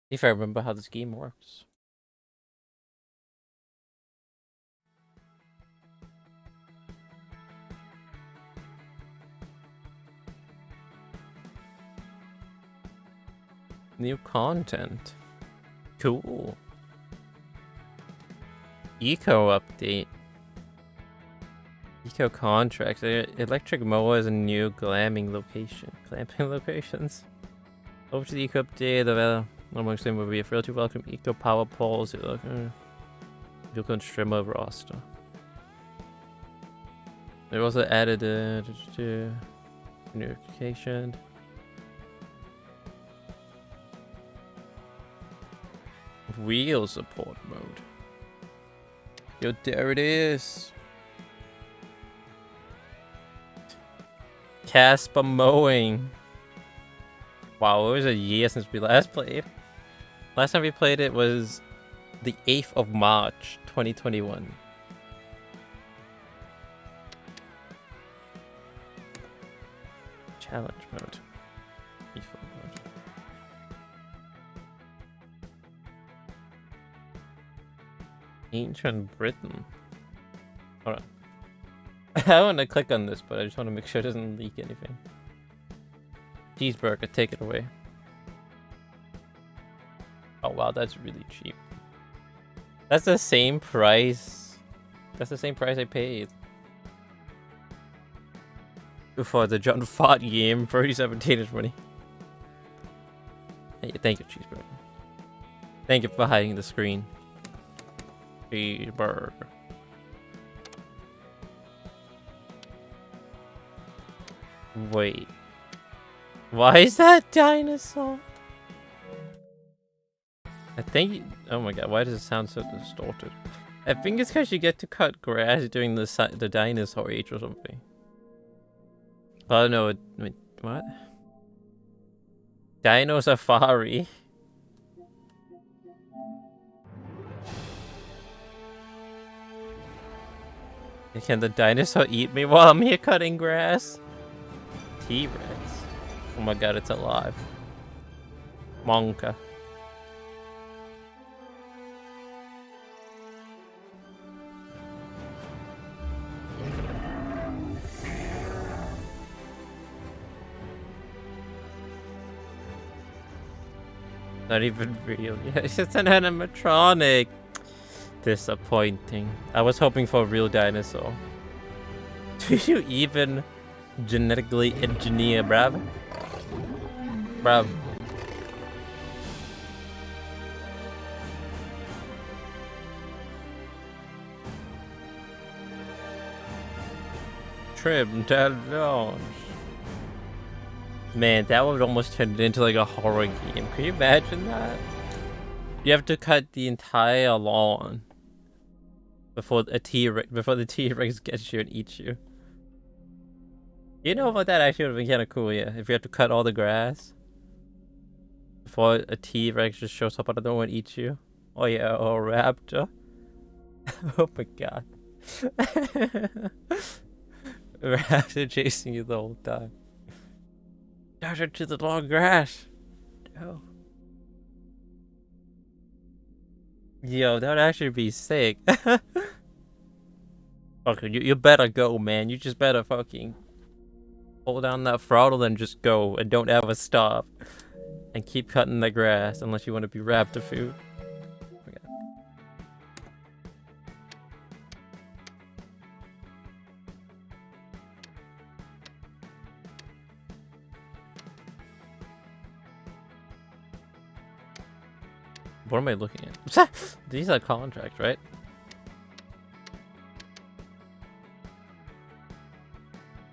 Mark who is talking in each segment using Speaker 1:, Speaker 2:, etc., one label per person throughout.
Speaker 1: If I remember how this game works. New content. Cool. Eco update. Eco contract. Electric mower is a new glamping locations. Over to the eco update. The Lawn Mowing Simulator will be a thrill to welcome eco power poles. You'll can streamer roster. They also added notification. Wheel support mode. Yo, there it is. Kasper Mowing. Wow, it was a year since we last played. Last time we played it was the 8th of March, 2021. Challenge mode. Default mode. Ancient Britain. Hold on. I want to click on this, but I just want to make sure it doesn't leak anything. Cheeseburger, take it away. Oh wow, that's really cheap. That's the same price. That's the same price I paid for the John Fott game, 37 money. Hey, thank you, Cheeseburger. Thank you for hiding the screen. Cheeseburger. Wait. Why is that dinosaur? I think... Oh my god, why does it sound so distorted? I think it's because you get to cut grass during the dinosaur age or something. Oh no, wait, what? Dino Safari? Can the dinosaur eat me while I'm here cutting grass? T-Rex. Oh my god, it's alive. Monka. Not even real. Yeah, it's just an animatronic. Disappointing. I was hoping for a real dinosaur. Do you even genetically engineer, bruv? Bruv. Trim that launch. Man, that would almost turn it into like a horror game. Can you imagine that? You have to cut the entire lawn before the T-Rex gets you and eats you. You know what? That actually would have been kind of cool, yeah. If you have to cut all the grass before a T-Rex just shows up out of nowhere and eats you. Oh yeah, or a raptor. Oh my god. Raptor chasing you the whole time. Dash into the long grass. No. Yo, that would actually be sick. Okay, you better go, man. You just better fucking hold down that throttle and just go and don't ever stop. And keep cutting the grass unless you want to be raptor food. What am I looking at? These are contracts, right?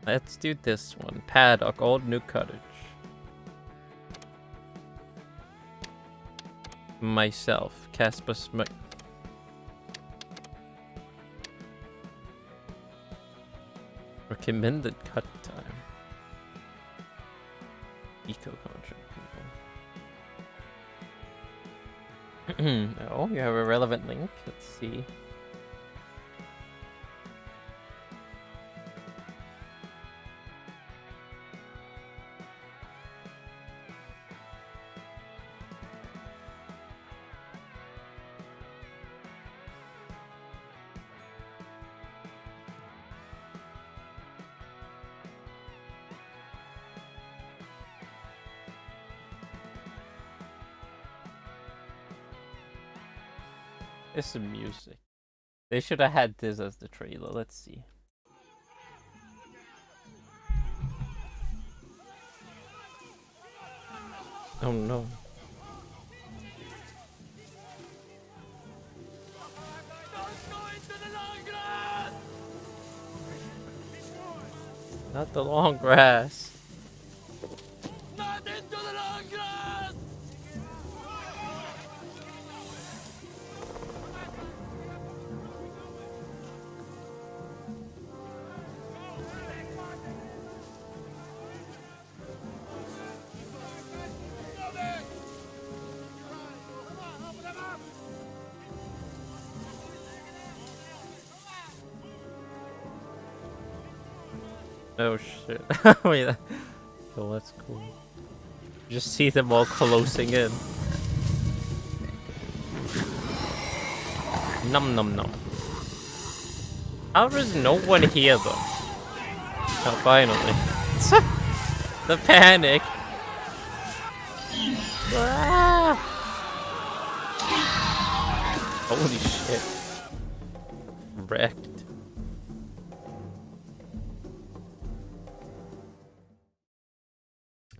Speaker 1: Let's do this one. Paddock, old new cottage. Myself, Kasper Mowing. Recommended cut time. Eco contract. Oh, you have a relevant link. Let's see. It's some music. They should have had this as the trailer. Let's see. Oh no. Not the long grass.
Speaker 2: Not into the long grass!
Speaker 1: Oh shit. Wait. Oh, that's cool. Just see them all closing in. Num num num. How does no one hear them? Oh, finally. The panic. Ah! Holy shit. Wrecked.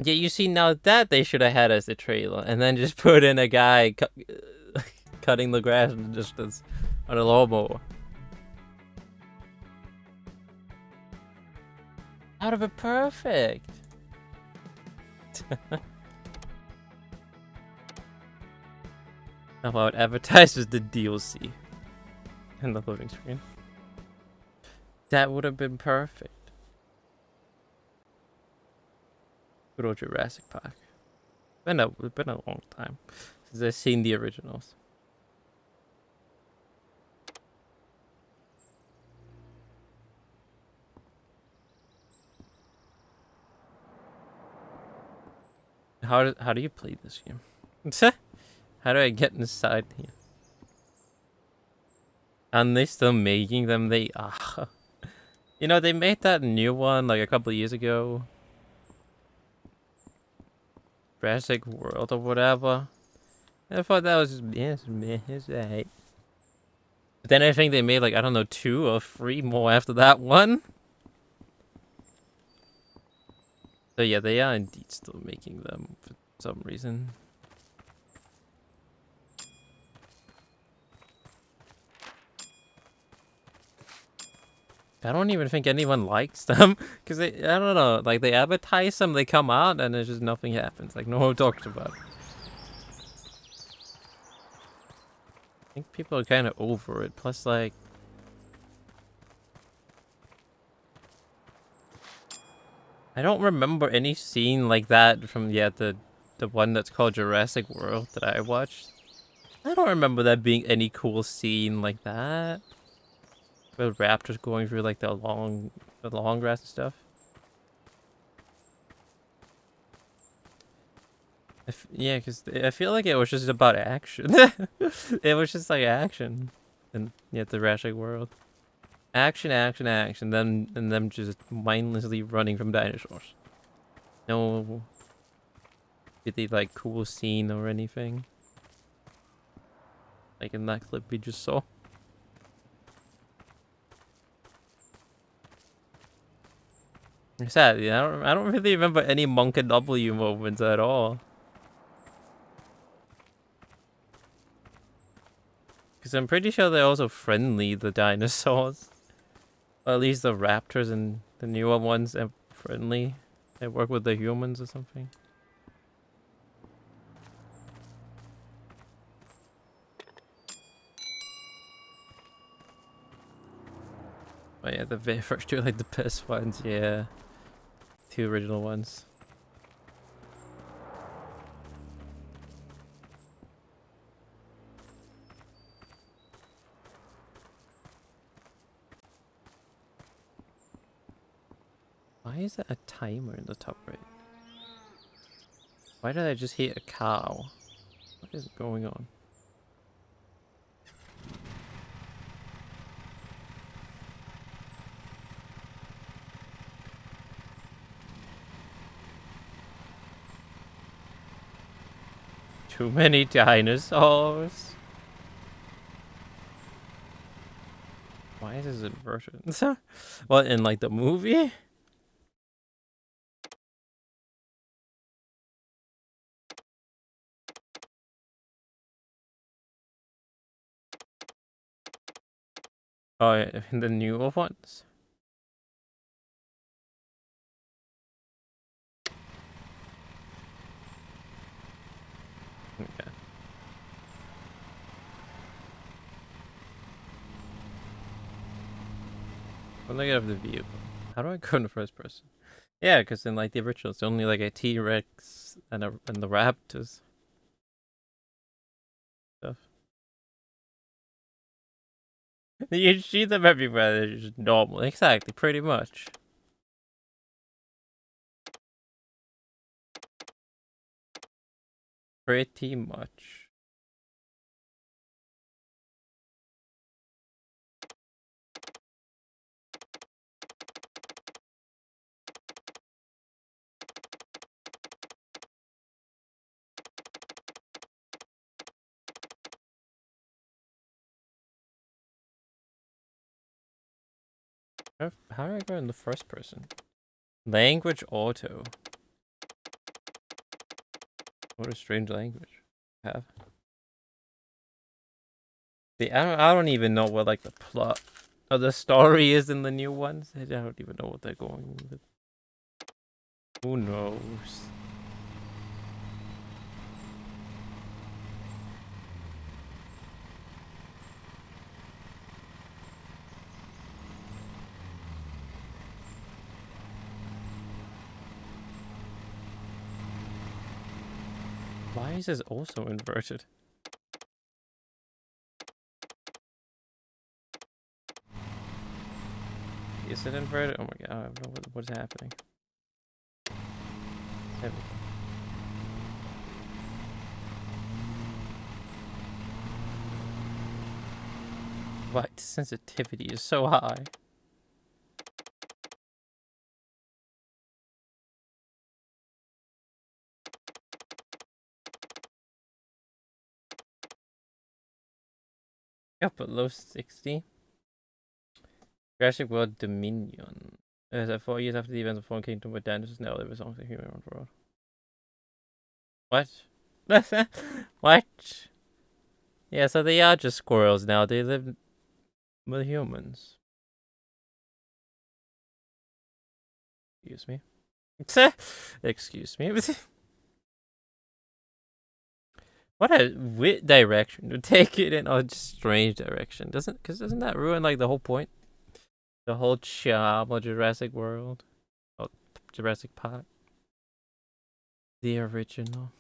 Speaker 1: Yeah, you see, now that they should have had as the trailer, and then just put in a guy cutting the grass in the distance on a lawnmower. That would have been perfect. How about advertise as the DLC in the loading screen? That would have been perfect. Good old Jurassic Park. It's been a long time since I've seen the originals. How do you play this game? How do I get inside here? And they still making them? You know, they made that new one like a couple of years ago. Jurassic World or whatever. I thought that was it's alright. But then I think they made like, I don't know, 2 or 3 more after that one. So yeah, they are indeed still making them for some reason. I don't even think anyone likes them, because I don't know, like they advertise them, they come out, and there's just nothing happens. Like no one talks about it. I think people are kind of over it. Plus, like, I don't remember any scene like that from the one that's called Jurassic World that I watched. I don't remember that being any cool scene like that. With raptors going through like the long grass and stuff. Yeah, because I feel like it was just about action. It was just like action, and yeah, the Jurassic World. Action, action, action. Then and them just mindlessly running from dinosaurs. No, really like cool scene or anything. Like in that clip we just saw. Sadly, I don't really remember any Monk and W moments at all. Because I'm pretty sure they're also friendly, the dinosaurs. Or at least the raptors and the newer ones are friendly. They work with the humans or something. Oh yeah, the very first 2 are like the best ones, yeah. 2 original ones. Why is there a timer in the top right? Why did I just hit a cow? What is going on? Too many dinosaurs. Why is this inverted? What, in like the movie? Oh, yeah, in the newer ones? Okay. When I get off the view, how do I go in the first person? Yeah, because in like the original, it's only like a T-Rex and the raptors stuff. You see them everywhere. They're just normal. Exactly, pretty much. Pretty much. How do I go in the first person? Language auto. What a strange language I have. See, I don't even know what like the plot of the story is in the new ones. I don't even know what they're going with. Who knows? Why is this also inverted? Is it inverted? Oh my god, I don't know what's happening. There we go. Light sensitivity is so high. Up at low 60. Jurassic World Dominion. 4 years after the events of Fallen Kingdom, where dinosaurs now live as long as the human world. What? What? Yeah, so they are just squirrels now. They live with humans. Excuse me. Excuse me. What a weird direction to take it in, or just strange direction. Doesn't that ruin like the whole point? The whole charm of Jurassic World? Oh, Jurassic Park. The original.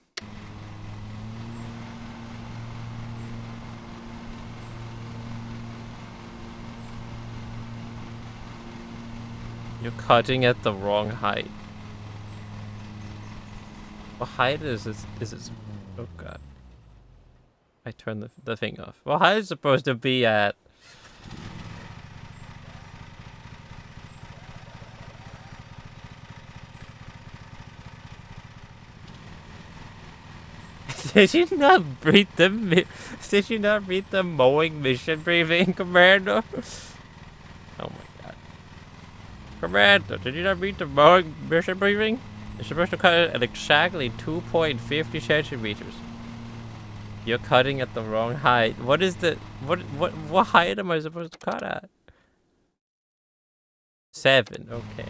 Speaker 1: You're cutting at the wrong height. What height is this? Is this? Oh god. I turned the thing off. What height is it supposed to be at? Did you not read the Did you not read the mowing mission briefing, Commander? Oh my god. Commander, did you not read the mowing mission briefing? You're supposed to cut it at exactly 2.50 centimeters. You're cutting at the wrong height. What is the what height am I supposed to cut at? 7, okay.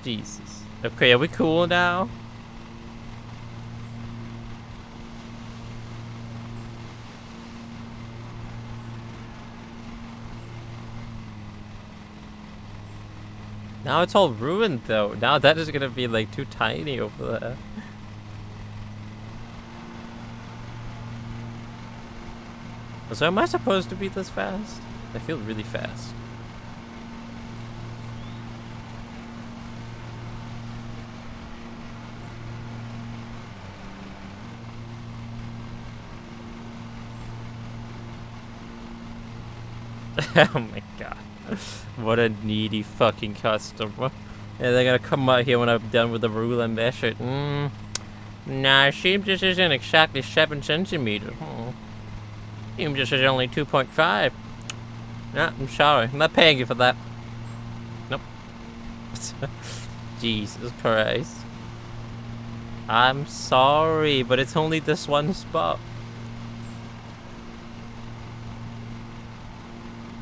Speaker 1: Jesus. Okay, are we cool now? Now it's all ruined though. Now that is gonna be like too tiny over there. So am I supposed to be this fast? I feel really fast. Oh my god. What a needy fucking customer. Yeah, they're gonna come out here when I'm done with the rule and measure it. Nah, sheep just isn't exactly 7 centimeters. You just said only 2.5. No, I'm sorry. I'm not paying you for that. Nope. Jesus Christ. I'm sorry, but it's only this one spot.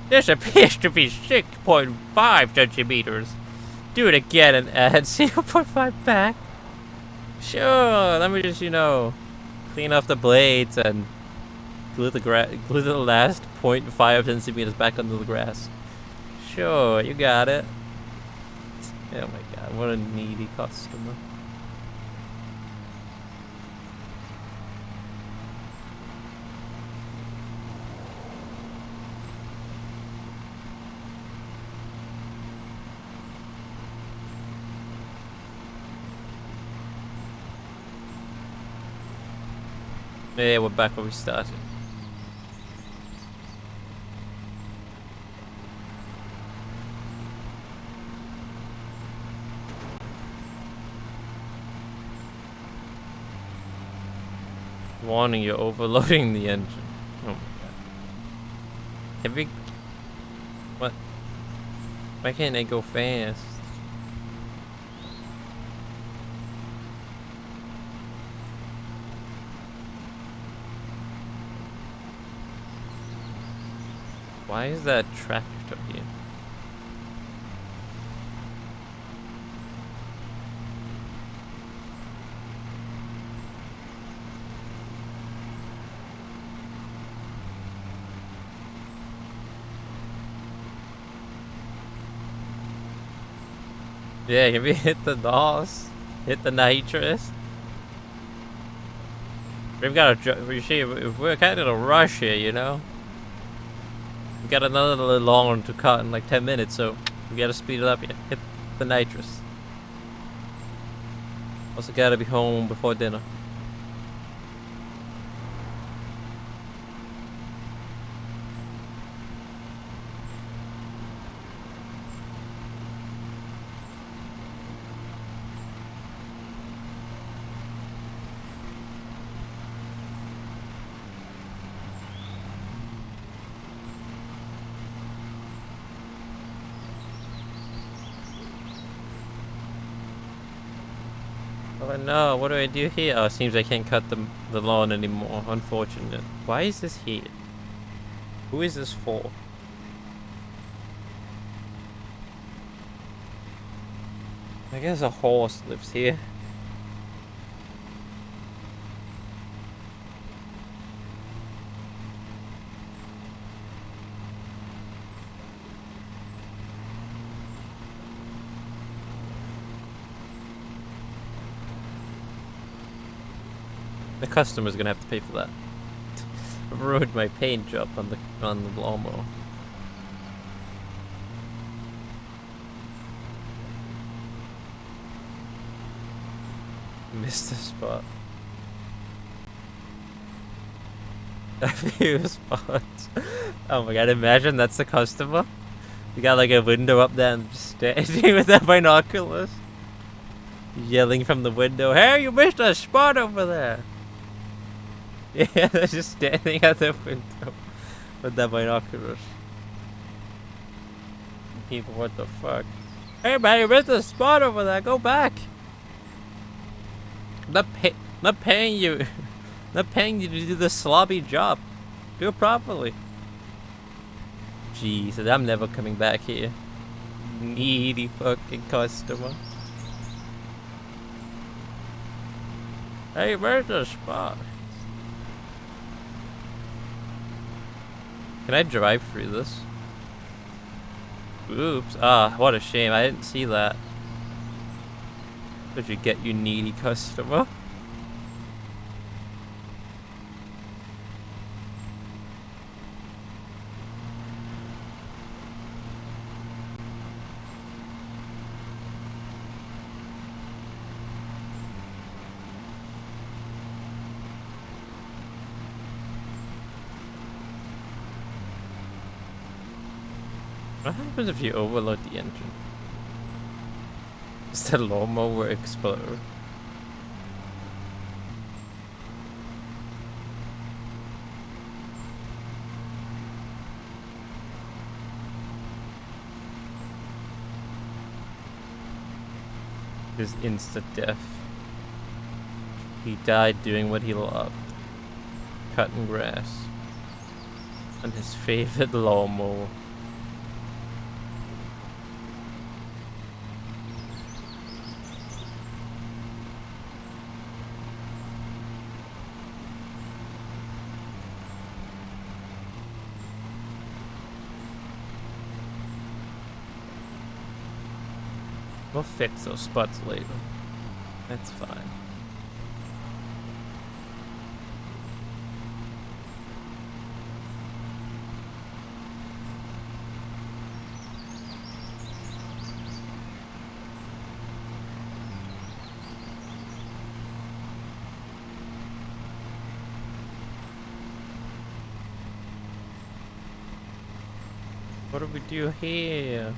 Speaker 1: This appears to be 6.5 centimeters. Do it again and add 0.5 back. Sure, let me just, you know, clean off the blades and glue the last 0.5 centimeters back onto the grass. Sure, you got it. Oh my god, what a needy customer. Yeah, we're back where we started. Warning, you're overloading the engine. Oh my god. Have we... What? Why can't they go fast? Why is that tractor here? Yeah, can we hit the NOS? Hit the nitrous? We've got a... We're kind of in a rush here, you know? We got another little long to cut in like 10 minutes, so we gotta speed it up. Yeah, hit the nitrous. Also gotta be home before dinner. Oh no, what do I do here? Oh, it seems I can't cut the lawn anymore. Unfortunate. Why is this here? Who is this for? I guess a horse lives here. The customer's gonna have to pay for that. I've ruined my paint job on the lawnmower. Missed the spot. A few spots. Oh my god, imagine that's the customer. You got like a window up there and just standing with their binoculars. Yelling from the window, "Hey, you missed a spot over there!" Yeah, they're just standing at the window with their binoculars. People, what the fuck? Hey man, you missed a spot over there, go back! Not paying you. Not paying you to do the sloppy job. Do it properly. Jeez, I'm never coming back here. Needy fucking customer. Hey, where's the spot? Can I drive through this? Oops. Ah, what a shame. I didn't see that. What'd you get, you needy customer? What happens if you overload the engine? Does the lawnmower explode? his instant death. He died doing what he loved, cutting grass on his favorite lawnmower. We'll fix those spots later. That's fine. What do we do here?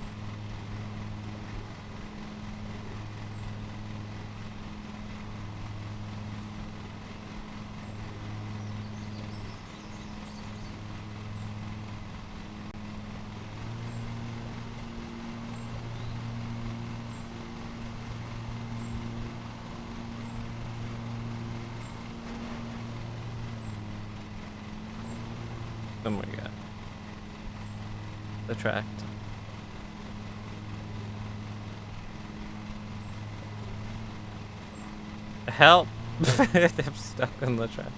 Speaker 1: Oh my god. The tractor. Help! I'm stuck on the tractor.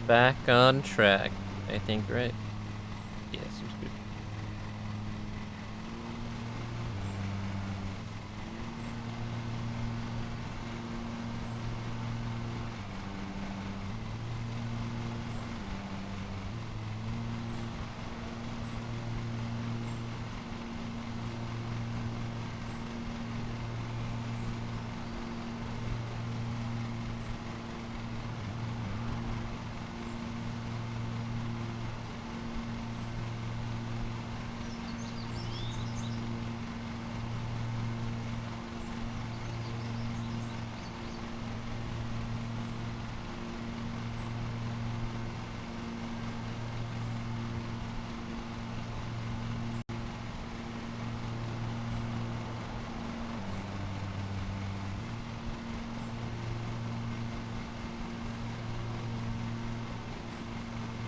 Speaker 1: Back on track, I think, right? Yeah, seems good.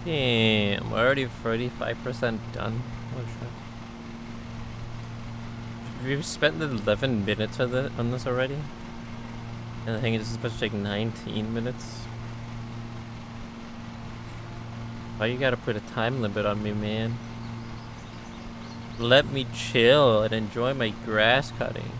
Speaker 1: Damn, we're already 35% done. Oh shit. We've spent 11 minutes on this already. And I think it's supposed to take 19 minutes. Why you gotta put a time limit on me, man? Let me chill and enjoy my grass cutting.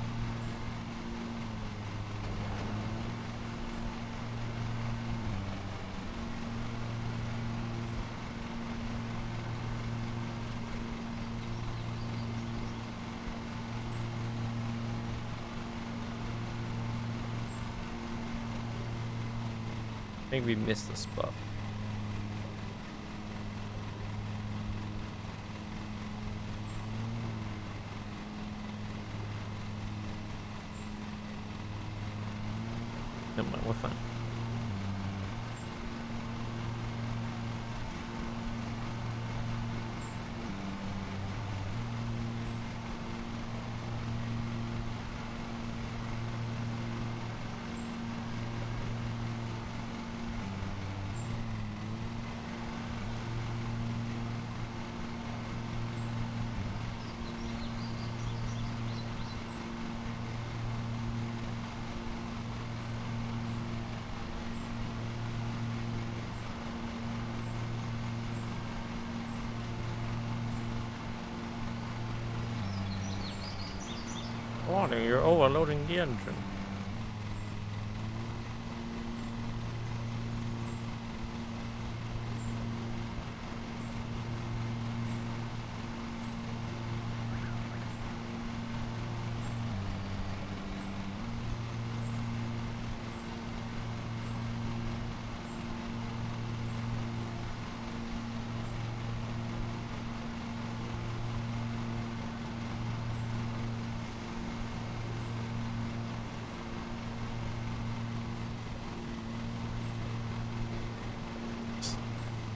Speaker 1: I think we missed the spot. Never mind, we're fine. Warning, you're overloading the engine.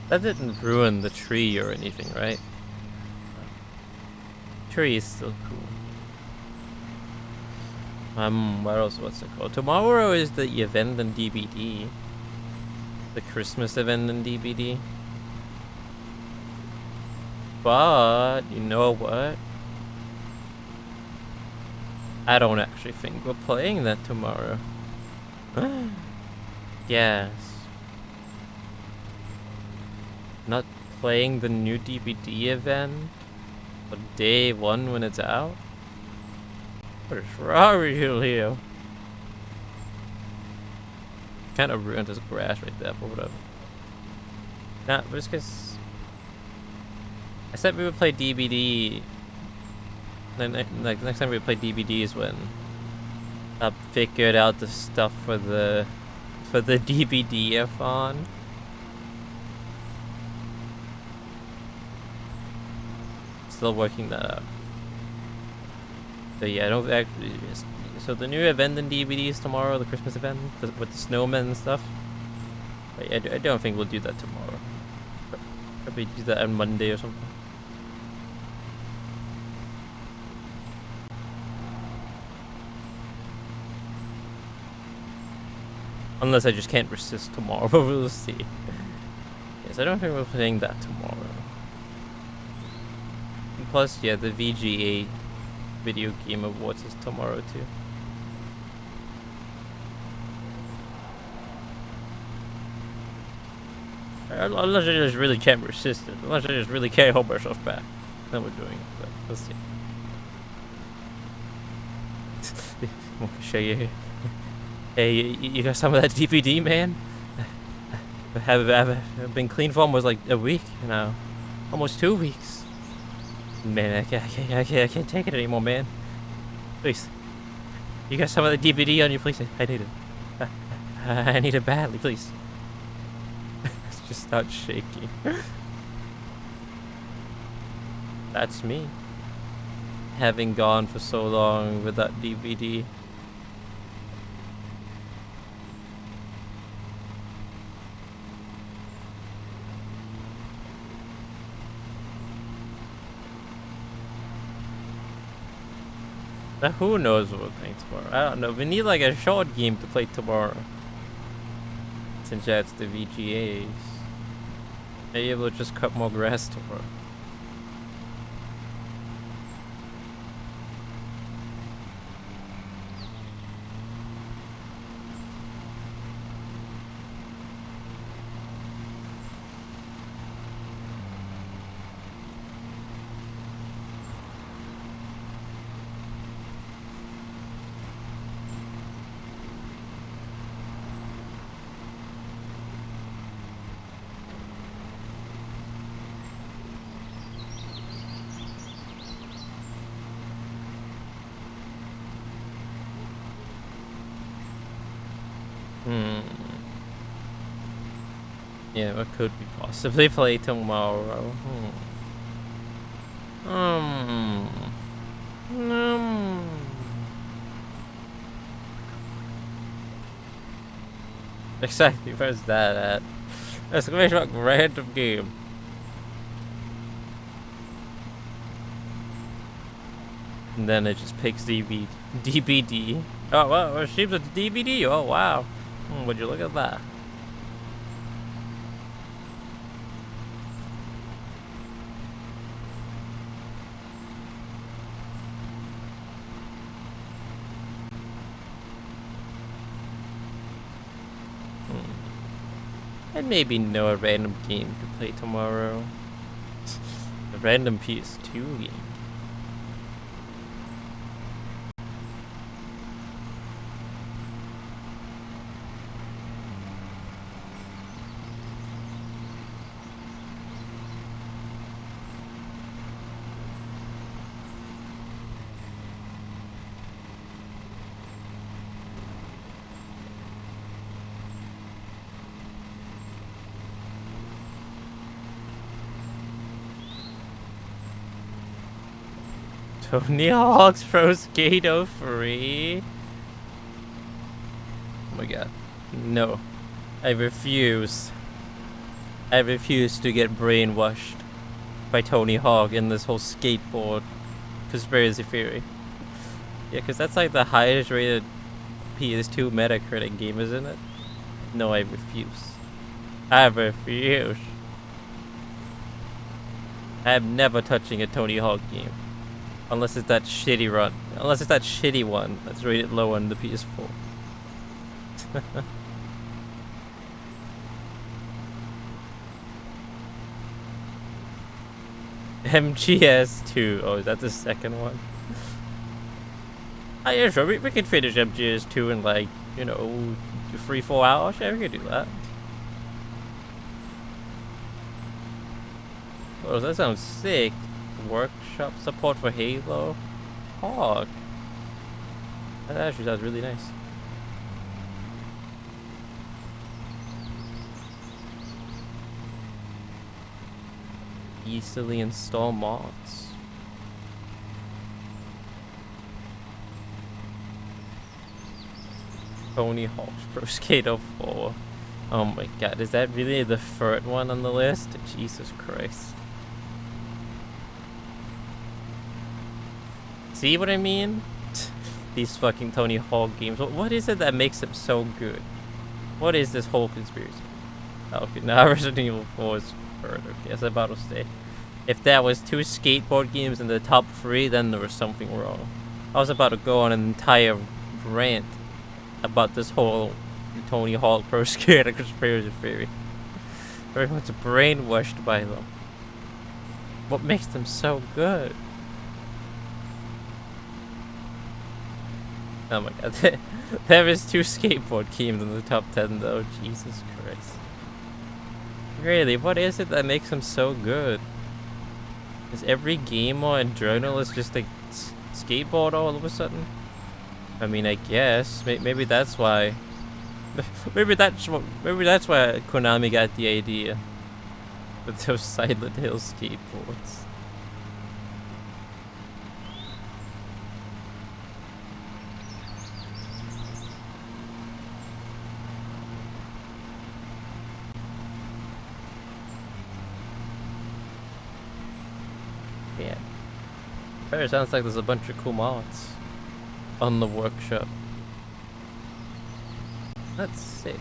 Speaker 1: That didn't ruin the tree or anything, right? Tree is still cool. What else? What's it called? Tomorrow is the event in DBD. The Christmas event in DBD. But, you know what? I don't actually think we're playing that tomorrow. Yes. Not playing the new DBD event on day 1 when it's out? What is wrong with you, Leo? Kind of ruined his grass right there, but whatever. Nah, but it's because I said we would play DBD. Then, like next time we play DBD is when I figured out the stuff for the DBD-a-thon. Still working that out. So yeah, I don't actually. So the new event in DBD is tomorrow, the Christmas event with the snowmen and stuff. But yeah, I don't think we'll do that tomorrow. Probably do that on Monday or something. Unless I just can't resist tomorrow, but we'll see. Yes, I don't think we're playing that tomorrow. And plus, yeah, the VGA Video Game Awards is tomorrow too. Unless I just really can't resist it. Unless I just really can't hold myself back. Then we're doing it, but let's see. I'm gonna show you. Hey, you got some of that DPD, man? I've been clean for almost like a week now. Almost 2 weeks. Man, I can't take it anymore, man. Please. You got some of the DPD on you, please? I need it. I need it badly, please. It's just not shaking. That's me. Having gone for so long with that DVD. Now who knows what we're playing tomorrow? I don't know. We need like a short game to play tomorrow. Since that's the VGAs. Maybe we'll just cut more grass tomorrow. Yeah, what could we possibly play tomorrow? Exactly, where's that at? Exclamation mark random game. And then it just picks DBD. Oh wow, it seems it's DVD. Oh wow. Would you look at that? And maybe know a random game to play tomorrow. A random PS2 game. Tony Hawk's Pro Skate 03. Oh my god. No. I refuse. I refuse to get brainwashed by Tony Hawk in this whole skateboard conspiracy theory. Yeah, because that's like the highest rated PS2 Metacritic game, isn't it? No, I refuse. I refuse. I am never touching a Tony Hawk game. Unless it's that shitty run. Unless it's that shitty one that's rated low on the PS4. MGS2. Oh, is that the second one? Oh yeah, sure. We can finish MGS2 in like, you know, 3-4 hours. Yeah, we can do that. Oh, that sounds sick. Workshop support for Halo. Hog. That actually sounds really nice. Easily install mods. Tony Hawk's Pro Skater 4. Oh my god, is that really the third one on the list? Jesus Christ. See what I mean? These fucking Tony Hawk games. What is it that makes them so good? What is this whole conspiracy? Okay, now Resident Evil 4 is third. Okay, as I was about to say. If that was 2 skateboard games in the top 3, then there was something wrong. I was about to go on an entire rant about this whole Tony Hawk Pro Skater conspiracy theory. Very much brainwashed by them. What makes them so good? Oh my god, there is 2 skateboard games in the top 10 though, Jesus Christ. Really, what is it that makes them so good? Is every gamer and journalist just like skateboard all of a sudden? I mean, I guess, maybe that's why, maybe that's why Konami got the idea with those Silent Hill skateboards. Yeah. It sounds like there's a bunch of cool mods on the workshop. That's sick.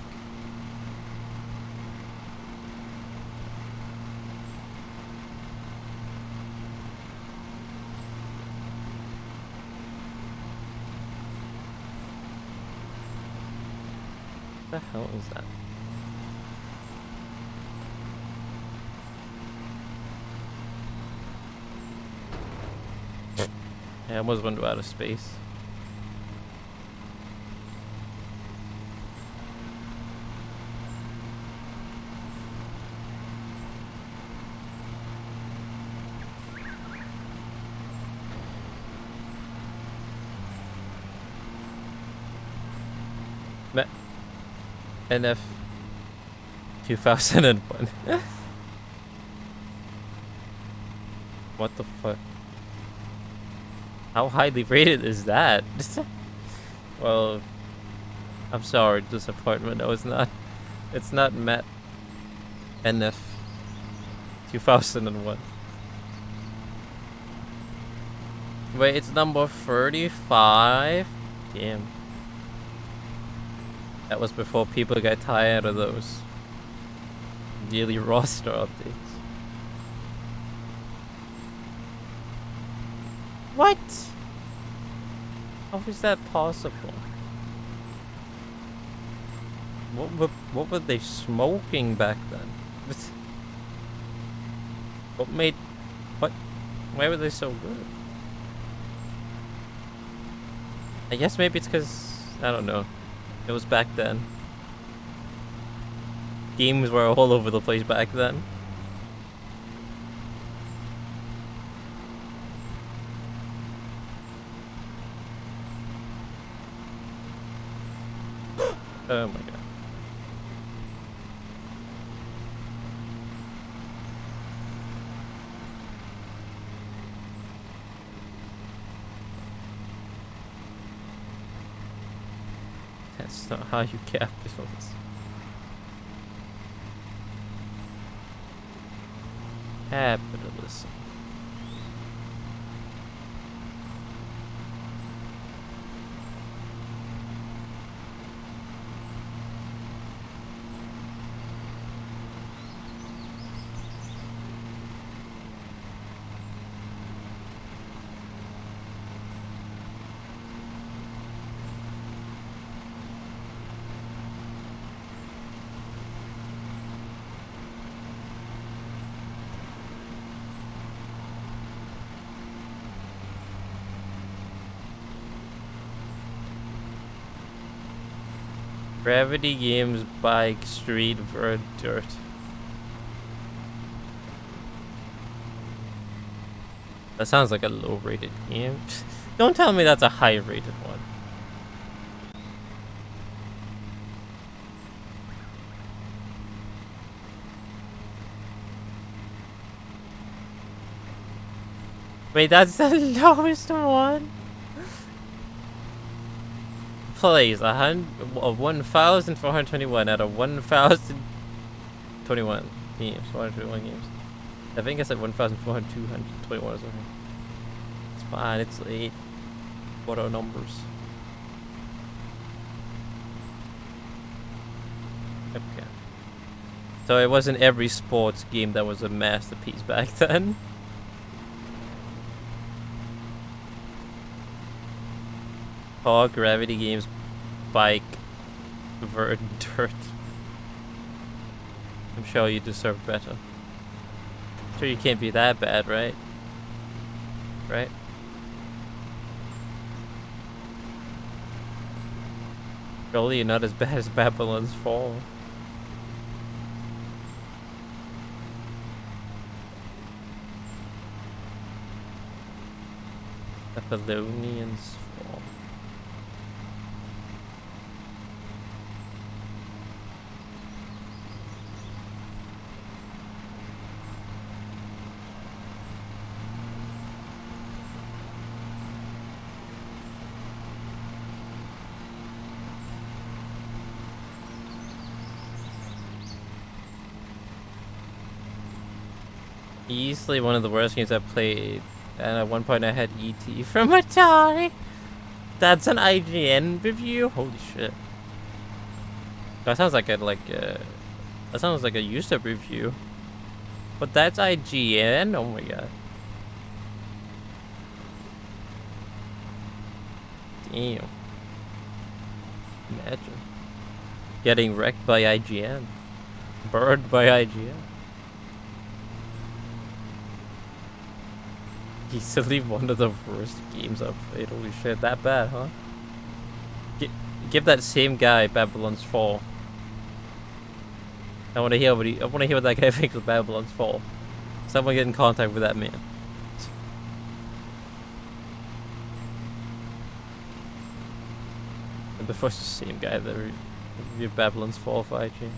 Speaker 1: What the hell is that? Yeah, I almost went to outer space. NF 2001. What the fuck? How highly rated is that? Well, I'm sorry, disappointment. No, it's not. It's not Met NF 2001. Wait, it's number 35? Damn. That was before people got tired of those daily roster updates. What? How is that possible? What were they smoking back then? What made... What? Why were they so good? I guess maybe it's because... I don't know. It was back then. Games were all over the place back then. Oh my god. That's not how you capitalize. Capitalism. Gravity Games Bike Street Vert Dirt. That sounds like a low-rated game. Don't tell me that's a high-rated one. Wait, that's the lowest one? Plays 1,421 out of 1,021 games. 121 games. I think I said 1,421 or something. It's fine, it's late. What are numbers? Okay. So it wasn't every sports game that was a masterpiece back then. Car, Gravity Games, Bike, Vert Dirt. I'm sure you deserve better. I'm sure you can't be that bad, right? Right? Surely you're not as bad as Babylon's Fall. Babylonians Fall. Easily one of the worst games I've played, and at one point I had ET from Atari. That's an IGN review? Holy shit. That sounds like a that sounds like a user review. But that's IGN? Oh my god. Damn. Imagine. Getting wrecked by IGN. Burned by IGN. Easily one of the worst games I've played. Holy shit, that bad, huh? Give that same guy Babylon's Fall. I want to hear what that guy thinks of Babylon's Fall. Someone get in contact with that man. And before it's the same guy that reviewed Babylon's Fall for IGN.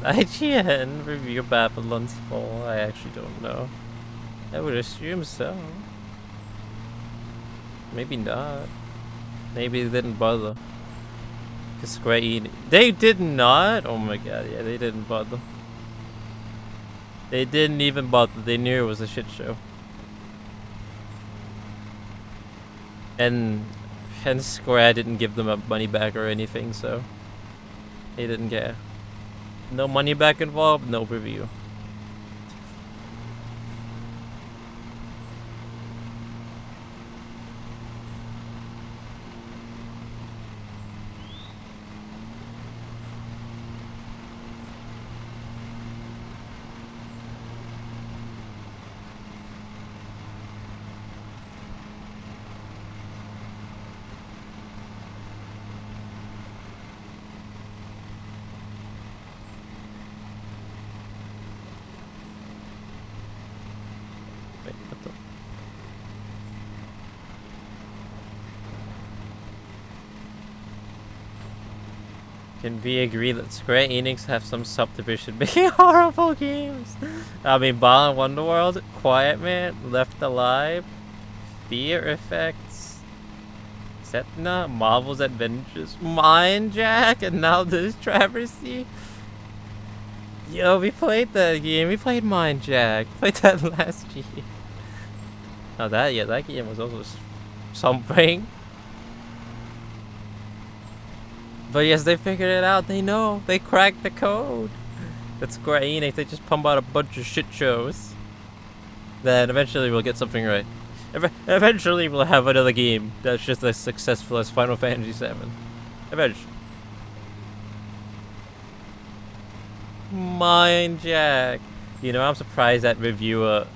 Speaker 1: IGN review Babylon's Fall? I actually don't know. I would assume so. Maybe not. Maybe they didn't bother. Cause Square Enix, they did not? Oh my god, yeah, they didn't bother. They didn't even bother. They knew it was a shit show. And Square didn't give them money back or anything, so they didn't care. No money back involved, no review. Can we agree that Square Enix have some subdivision making horrible games? I mean, Ball and Wonderworld, Quiet Man, Left Alive, Fear Effects, Setna, Marvel's Adventures, Mind Jack, and now this Travesty. Yo, we played that game. We played Mind Jack. Played that last year. Oh, that game was also something. But yes, they figured it out. They know. They cracked the code. That's Square Enix. They just pump out a bunch of shit shows. Then eventually we'll get something right. Eventually we'll have another game that's just as successful as Final Fantasy VII. Eventually. Mind Jack. You know, I'm surprised that reviewer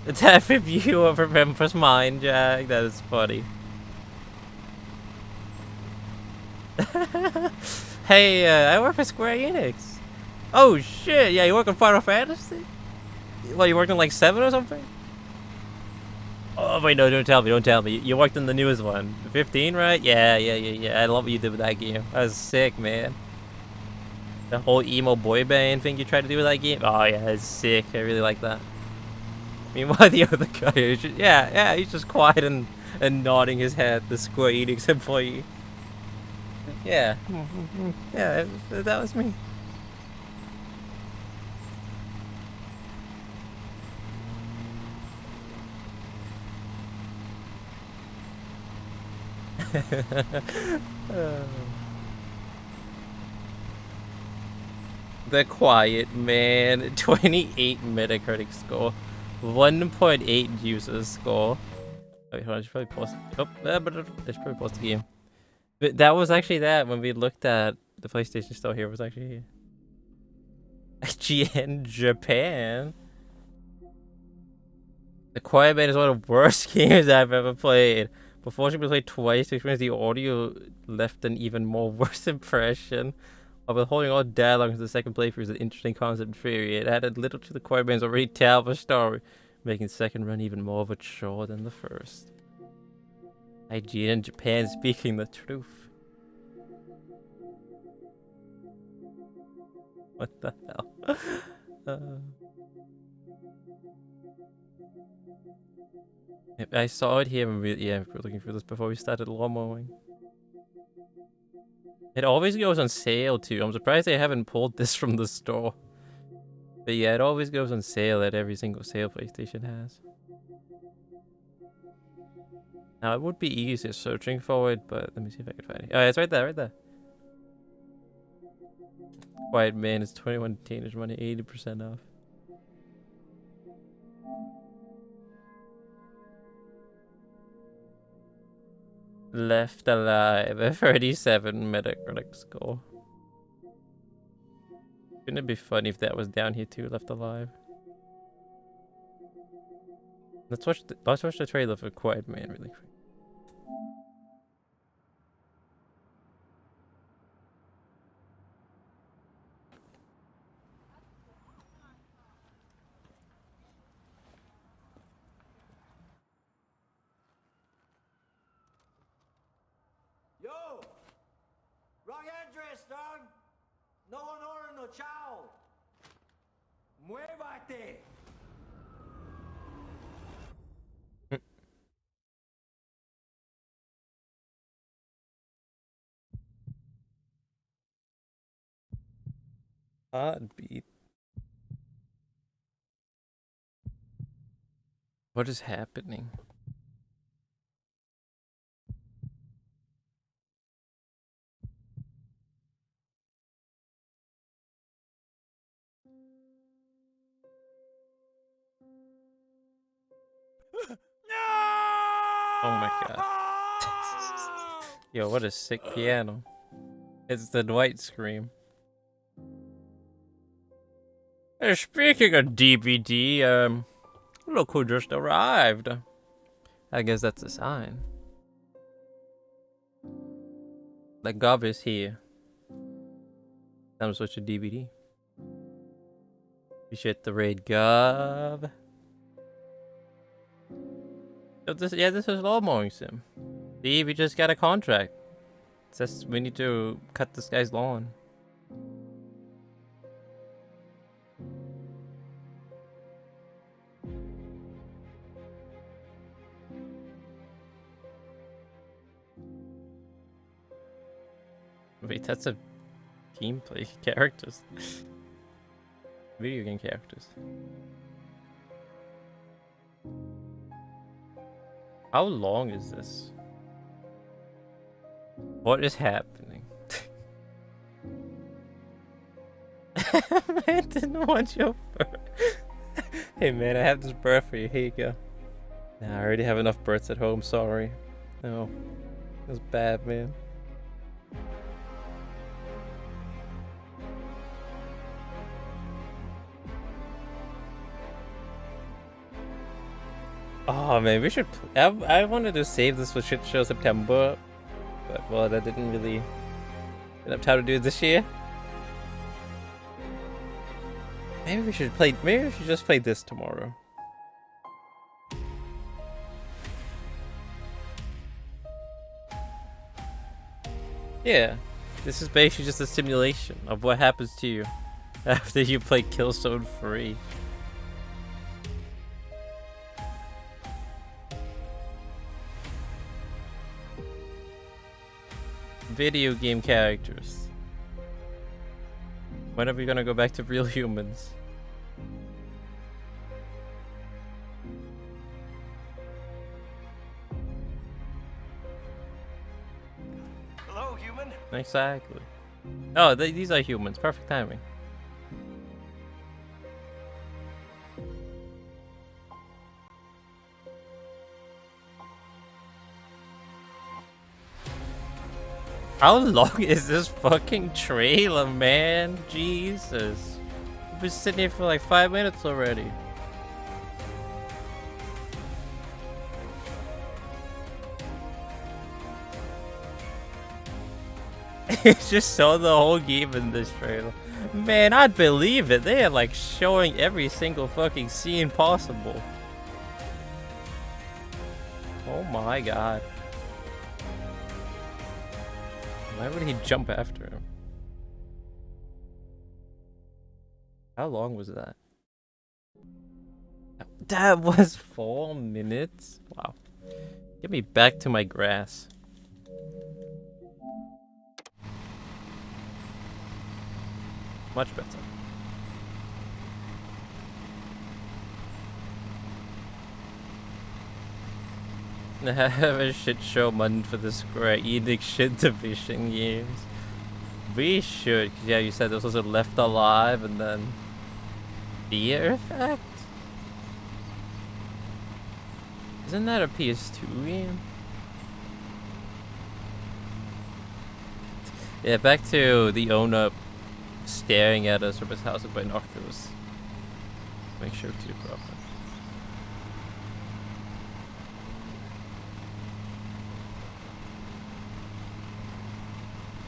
Speaker 1: remembers Mind Jack. That is funny. Hey, I work for Square Enix. Oh shit, yeah, you work on Final Fantasy? What, you worked on like 7 or something? Oh wait, no, don't tell me. You worked on the newest one. 15, right? Yeah. I love what you did with that game. That was sick, man. The whole emo boy band thing you tried to do with that game? Oh yeah, that's sick. I really like that. Meanwhile, the other guy is just, yeah, he's just quiet and nodding his head, the Square Enix employee. Yeah. Yeah, that was me. The Quiet Man, 28 Metacritic score, 1.8 user score. Wait, hold on, I should probably pause. Oh, I should probably pause the game. But that was actually that when we looked at the PlayStation Store here. It was actually here. IGN Japan. The Quiet Man is one of the worst games I've ever played. Before she played twice to experience the audio left an even more worse impression. While holding all dialogue into the second playthrough is an interesting concept and theory. It added little to the Quiet Man's already terrible story, making the second run even more of a chore than the first. IGN Japan speaking the truth. What the hell? I saw it here when we were looking for this before we started lawn mowing. It always goes on sale too. I'm surprised they haven't pulled this from the store. But yeah, it always goes on sale at every single sale PlayStation has. Now it would be easier searching for it, but let me see if I can find it. Oh, it's right there, Quiet Man is 21 teenage money, 80% off. Left Alive, a 37 Metacritic score. Wouldn't it be funny if that was down here too, Left Alive? Let's watch the trailer for Quiet Man really quick.
Speaker 3: Yo! Wrong address, dog! No one ordered no chow! Muévate!
Speaker 1: Heartbeat. What is happening? Oh my god. Yo, what a sick piano. It's the Dwight scream. Speaking of DVD, look who just arrived. I guess that's a sign. That Gov is here. Time to switch to DVD. Appreciate the raid, Gov. So this is Lawn Mowing Sim. See, we just got a contract. says we need to cut this guy's lawn. Wait, that's a gameplay characters. Video game characters. How long is this? What is happening? Man didn't want your fur. Hey man, I have this bird for you. Here you go. Nah, I already have enough birds at home. Sorry. No, that's bad, man. Oh man, we should. I wanted to save this for Shit Show September, but well, that didn't really have time to do it this year. Maybe we should play. Maybe we should just play this tomorrow. Yeah, this is basically just a simulation of what happens to you after you play Killzone 3. Video game characters. When are we gonna go back to real humans?
Speaker 4: Hello, human.
Speaker 1: Exactly. Oh, these are humans. Perfect timing. How long is this fucking trailer, man? Jesus. We've been sitting here for like 5 minutes already. It's just saw the whole game in this trailer. Man, I'd believe it. They are like showing every single fucking scene possible. Oh my god. Why would he jump after him? How long was that? That was 4 minutes? Wow. Get me back to my grass. Much better. Have a shit show month for the Square Enix shit division games. We should, yeah, you said this was a Left Alive and then Fear Effect? Isn't that a PS2 game? Yeah, back to the owner staring at us from his house with binoculars. Make sure to do proper.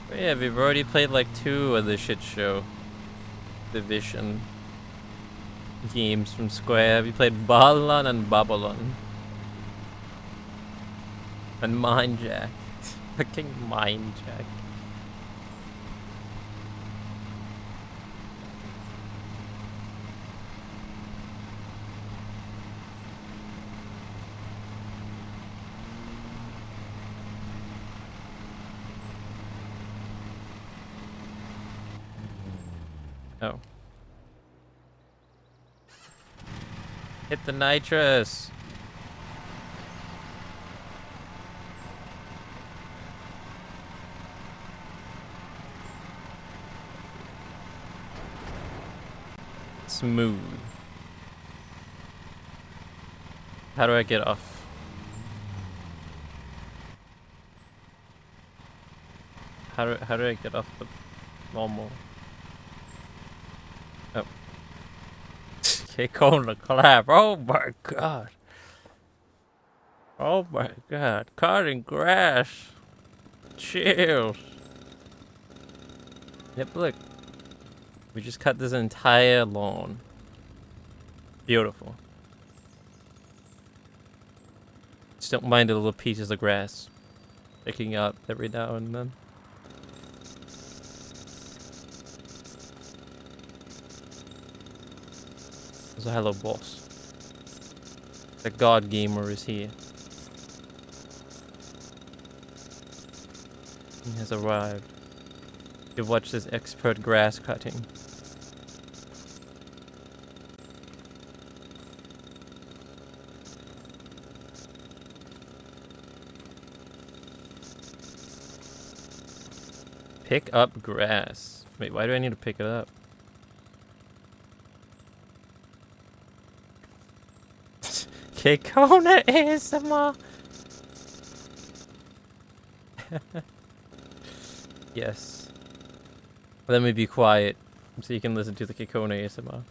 Speaker 1: But yeah, we've already played like 2 of the shit show division games from Square. We played Balan and Babylon. And Mindjack. Fucking Mindjack. Oh. Hit the nitrous. Smooth. How do I get off? How do I get off the normal? Oh. Kick on the clap. Oh my god. Oh my god. Cutting grass. Chill. Yep, look. We just cut this entire lawn. Beautiful. Just don't mind the little pieces of grass sticking out every now and then. So hello, boss. The god gamer is here. He has arrived. You watch this expert grass cutting. Pick up grass. Wait, why do I need to pick it up? Kekona ASMR. Yes. Let me be quiet so you can listen to the Kekona ASMR.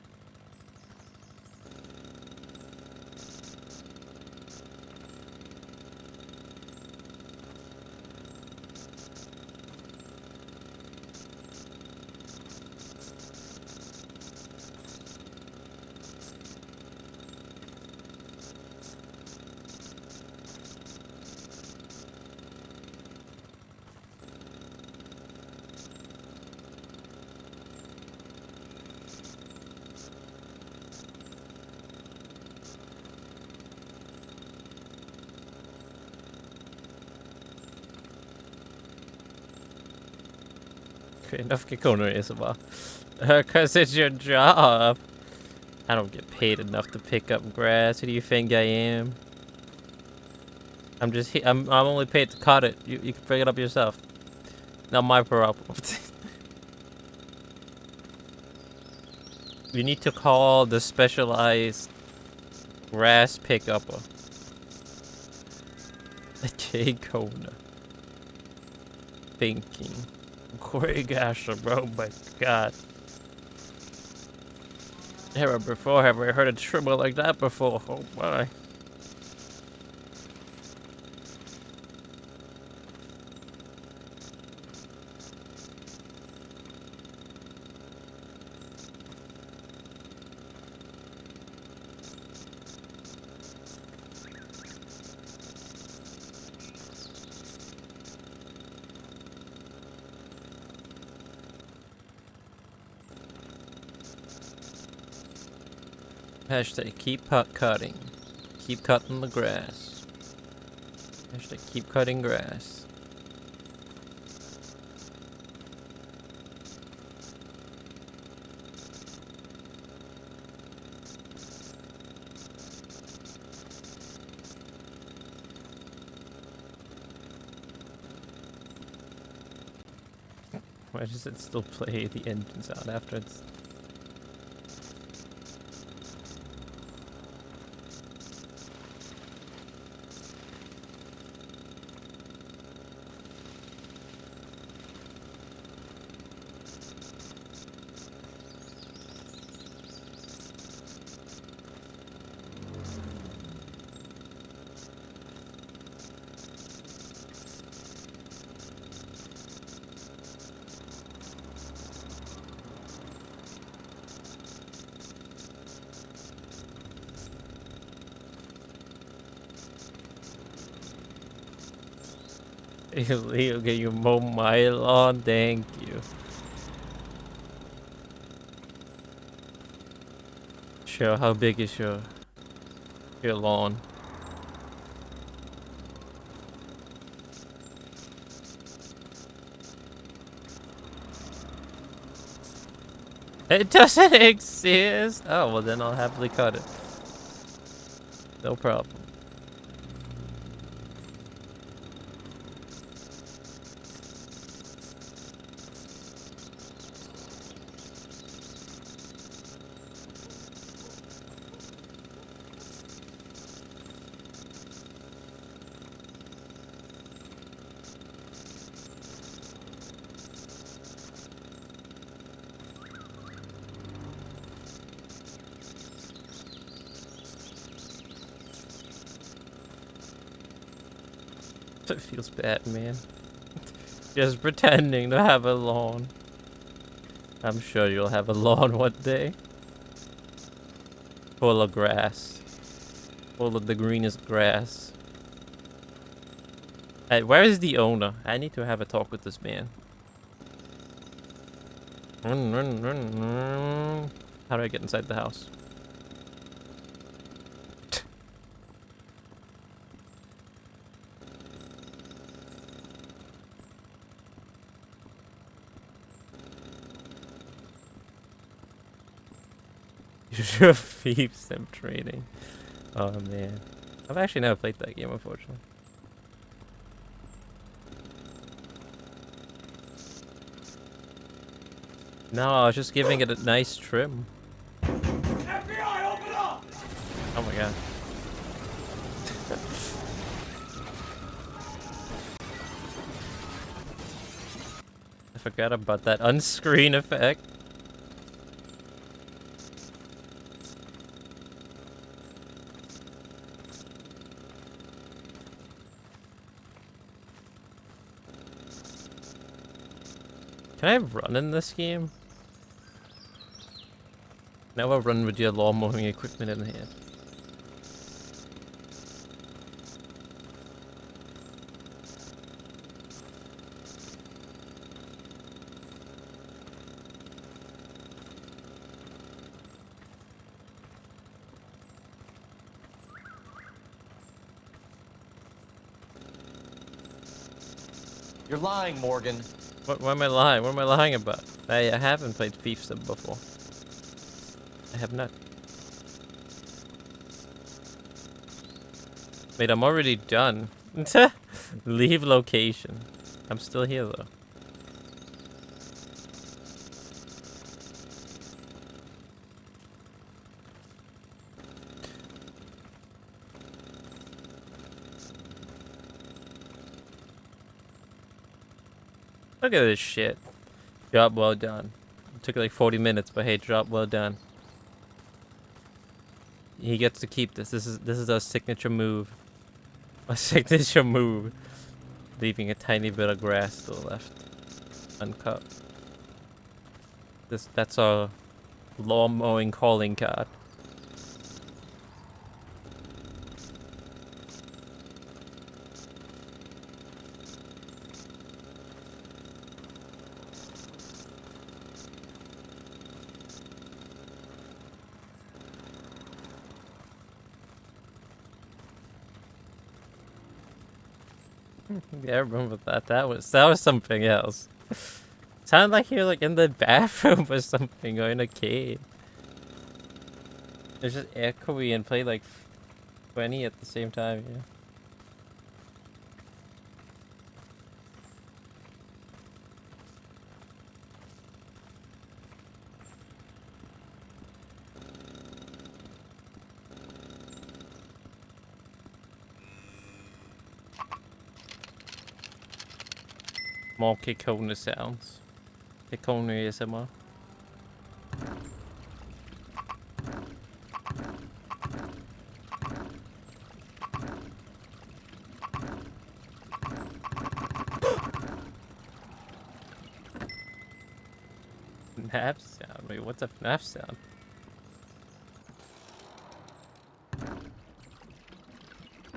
Speaker 1: Enough Kekona ASMR. Cause it's your job. I don't get paid enough to pick up grass. Who do you think I am? I'm only paid to cut it. You can pick it up yourself. Not my problem. You need to call the specialized grass pickupper. The Kekona. Thinking. Great gosh, bro, my god. Never before have I heard a tremor like that before. Oh my. Hashtag keep cutting. Keep cutting the grass. Hashtag keep cutting grass. Why does it still play the engine sound after it's... Leo, can you mow my lawn? Thank you. Sure, how big is your lawn? It doesn't exist! Oh, well then I'll happily cut it. No problem. It feels bad, man. Just pretending to have a lawn. I'm sure you'll have a lawn one day. Full of grass. Full of the greenest grass. Hey, where is the owner? I need to have a talk with this man. How do I get inside the house? Usual thief sim training. Oh man. I've actually never played that game, unfortunately. No, I was just giving it a nice trim.
Speaker 2: FBI, open up!
Speaker 1: Oh my god. I forgot about that on-screen effect. Can I run in this game? Never run with your lawn mowing equipment in hand.
Speaker 4: You're lying, Morgan.
Speaker 1: What am I lying? What am I lying about? I haven't played Thief Sim before. I have not. Wait, I'm already done. Leave location. I'm still here though. Look at this shit. Job well done. It took like 40 minutes, but hey, job well done. He gets to keep this. This is our signature move. A signature move. Leaving a tiny bit of grass still left. Uncut. That's our lawn mowing calling card. Yeah, I remember that. That was something else. Sounded like you're like in the bathroom or something, or in a cave. It's just echoey and play like 20 at the same time, yeah. More Kikona sounds. Kikona ASMR. FNAF sound? Wait, what's a FNAF sound?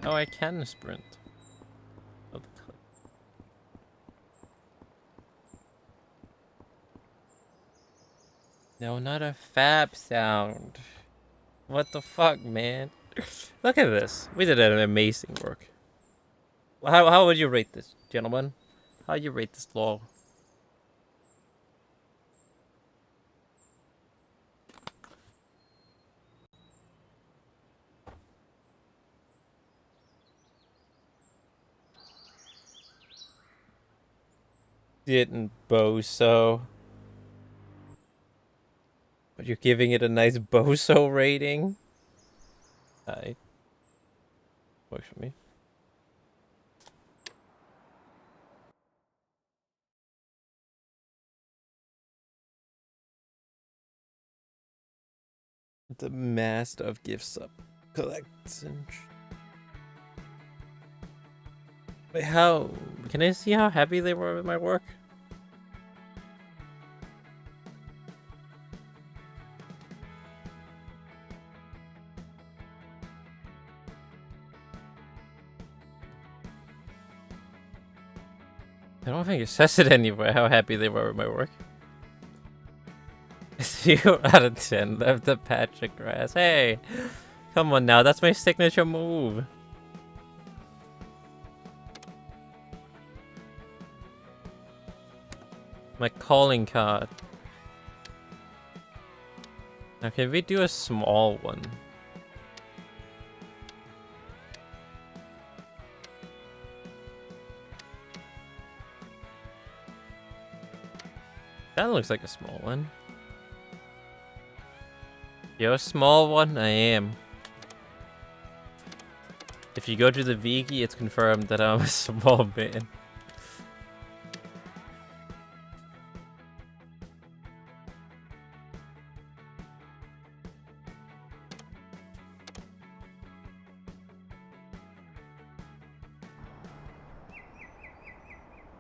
Speaker 1: Oh, I can sprint. Oh, no, not a fab sound. What the fuck, man? Look at this. We did an amazing work. How would you rate this, gentlemen? How you rate this law? Didn't boso. But you're giving it a nice boso rating? Alright. Works for me. The master of gifts up. Collection. Wait, how? Can I see how happy they were with my work? I don't think it says it anywhere how happy they were with my work. 0 out of 10 left the patch of grass. Hey! Come on now, that's my signature move. My calling card. Okay, we do a small one. That looks like a small one. You're a small one? I am. If you go to the Viki, it's confirmed that I'm a small man.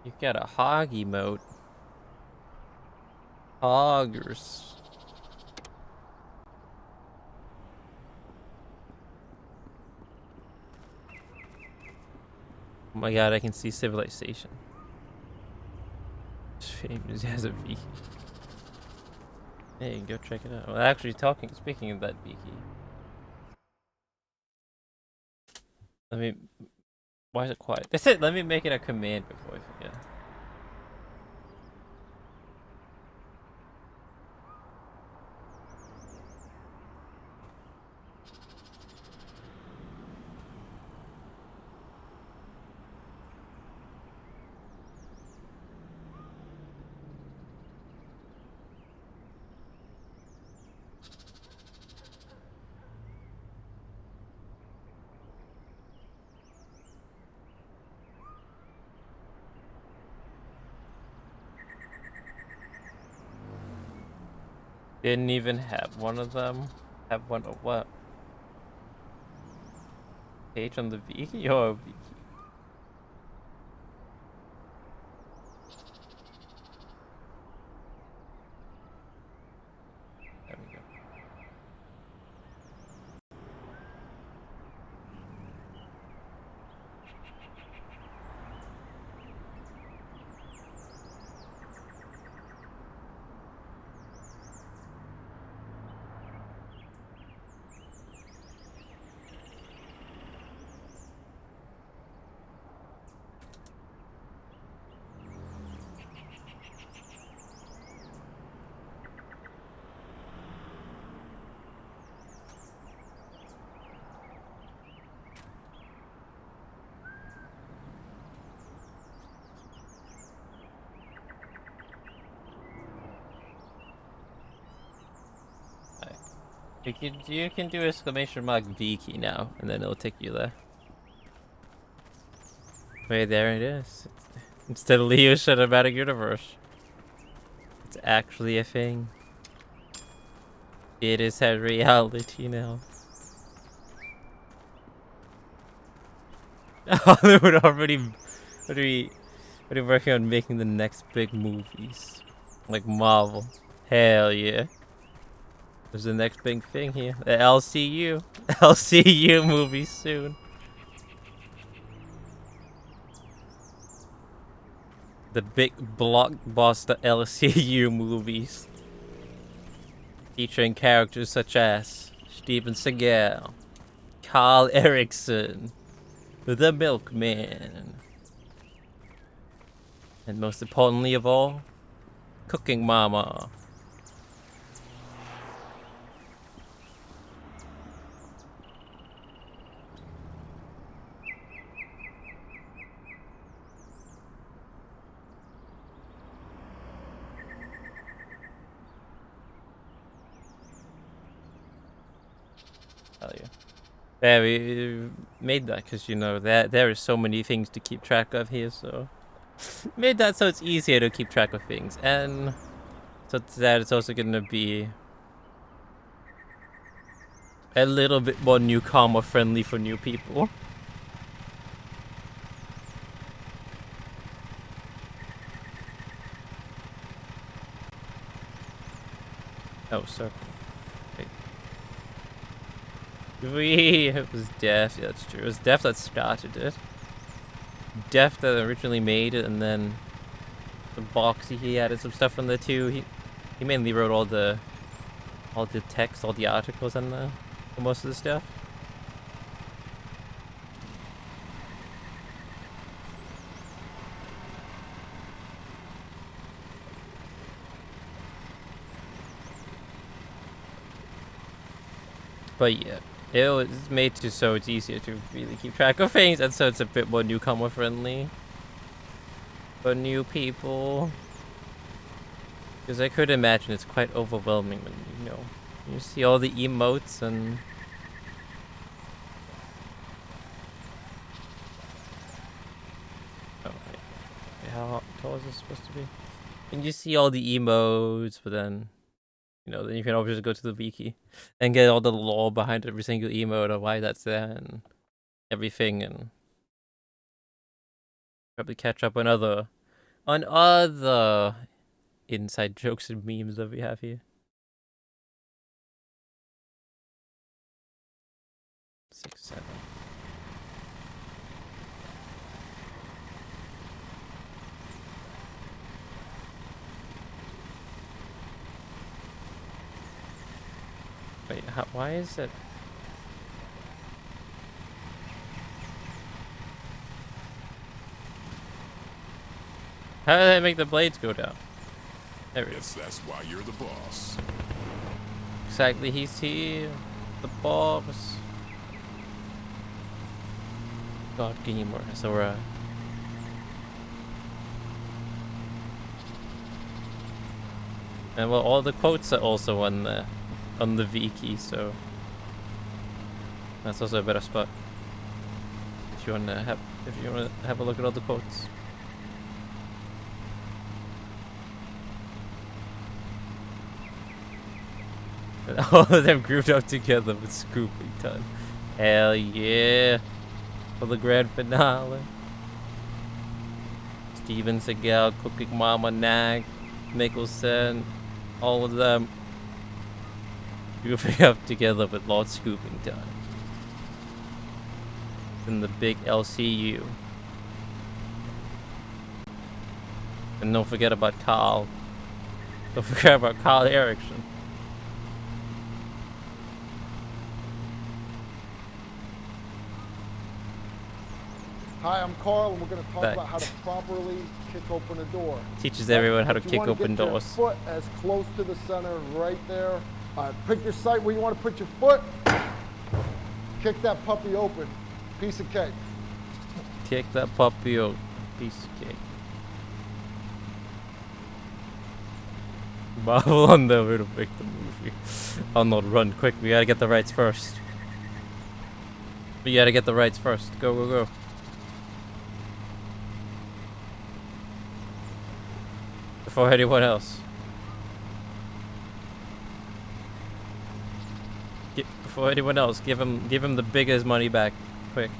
Speaker 1: You got a hog emote. Hoggers. Oh my god, I can see civilization. It's famous as a Viki. Hey, go check it out. Well, actually, speaking of that Viki. Let me. Why is it quiet? That's it. Let me make it a command before I forget. Didn't even have one of them. Have one of what? Page on the Viki? Oh, Viki. There we go. You can do exclamation mark Viki now, and then it'll take you there. Wait, there it is. It's the Leo Cinematic Universe. It's actually a thing. It is a reality now. Hollywood already working on making the next big movies. Like Marvel. Hell yeah. There's the next big thing here. The LCU. LCU movies soon. The big blockbuster LCU movies. Featuring characters such as Steven Seagal, Carl Erickson, The Milkman, and most importantly of all, Cooking Mama. Hell yeah. Yeah, we made that because, you know, that there are so many things to keep track of here, so made that so it's easier to keep track of things, and so that it's also going to be a little bit more newcomer friendly for new people. Oh, sorry. It was Def, yeah, that's true. It was Def that started it. Def that originally made it, and then the Boxy, he added some stuff in there too. He mainly wrote all the text, all the articles in there for most of the stuff. But yeah, it was made to so it's easier to really keep track of things, and so it's a bit more newcomer friendly for new people. Because I could imagine it's quite overwhelming when you see all the emotes and. Oh, wait, how tall is this supposed to be? And you see all the emotes, but then. Then you can always just go to the wiki and get all the lore behind every single emote or why that's there and everything, and probably catch up on other inside jokes and memes that we have here. 6, 7. Wait, why is it? How did I make the blades go down? There we go.
Speaker 2: Guess that's why you're the boss.
Speaker 1: Exactly, he's here. The boss. God gamer, so and well, all the quotes are also on the wiki, so that's also a better spot if you want to have a look at all the quotes. And all of them grouped up together with Scooping Ton. Hell yeah! For the grand finale. Steven Seagal, Cooking Mama, Nag, Nicholson, all of them grouping up together with Lord Scooping Ton. In the big LCU. And don't forget about Carl. Don't forget about Carl Erickson.
Speaker 5: Hi, I'm Carl, and we're going to talk about how to properly kick open a door.
Speaker 1: Teaches everyone how to kick open doors.
Speaker 5: Foot as close to the center, right there. Pick your site where you want to put your foot. Kick that puppy open. Piece of cake.
Speaker 1: Kick that puppy open. Piece of cake. Marvel on the way to make the movie. I'll not run quick. We gotta get the rights first. We gotta get the rights first. Go, go, go. Before anyone else. Before anyone else, give him the biggest money back, quick.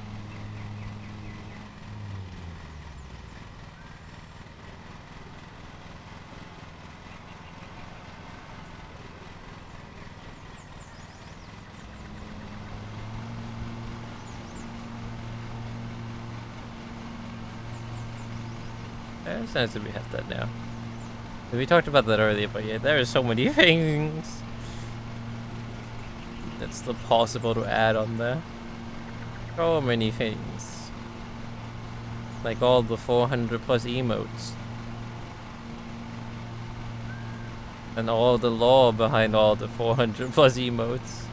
Speaker 1: It's nice that we have that now. We talked about that earlier, but yeah, there are so many things that's still possible to add on there. So many things. Like all the 400 plus emotes. And all the lore behind all the 400 plus emotes.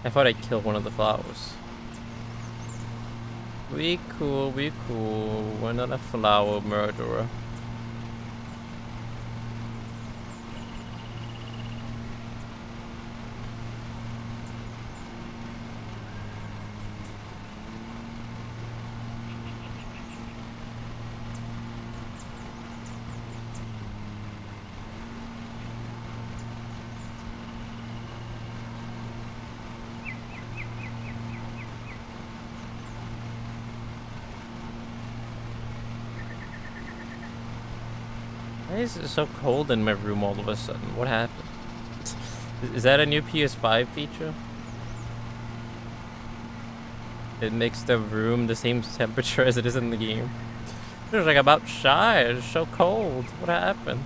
Speaker 1: I thought I'd kill one of the flowers. We cool, we cool. We're not a flower murderer. Why is it so cold in my room all of a sudden? What happened? Is that a new PS5 feature? It makes the room the same temperature as it is in the game. It's like I'm outside. It's so cold. What happened?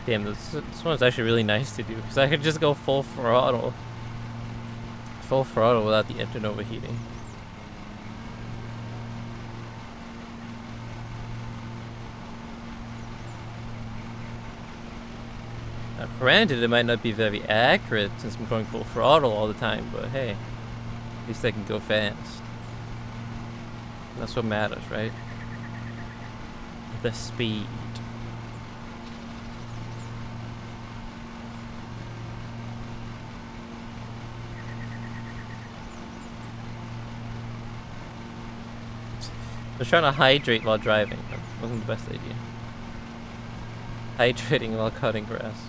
Speaker 1: Damn, this one's actually really nice to do, because I could just go full throttle. Full throttle without the engine overheating. Now, granted, it might not be very accurate since I'm going full throttle all the time, but hey, at least I can go fast. That's what matters, right? The speed. I was trying to hydrate while driving. That wasn't the best idea. Hydrating while cutting grass.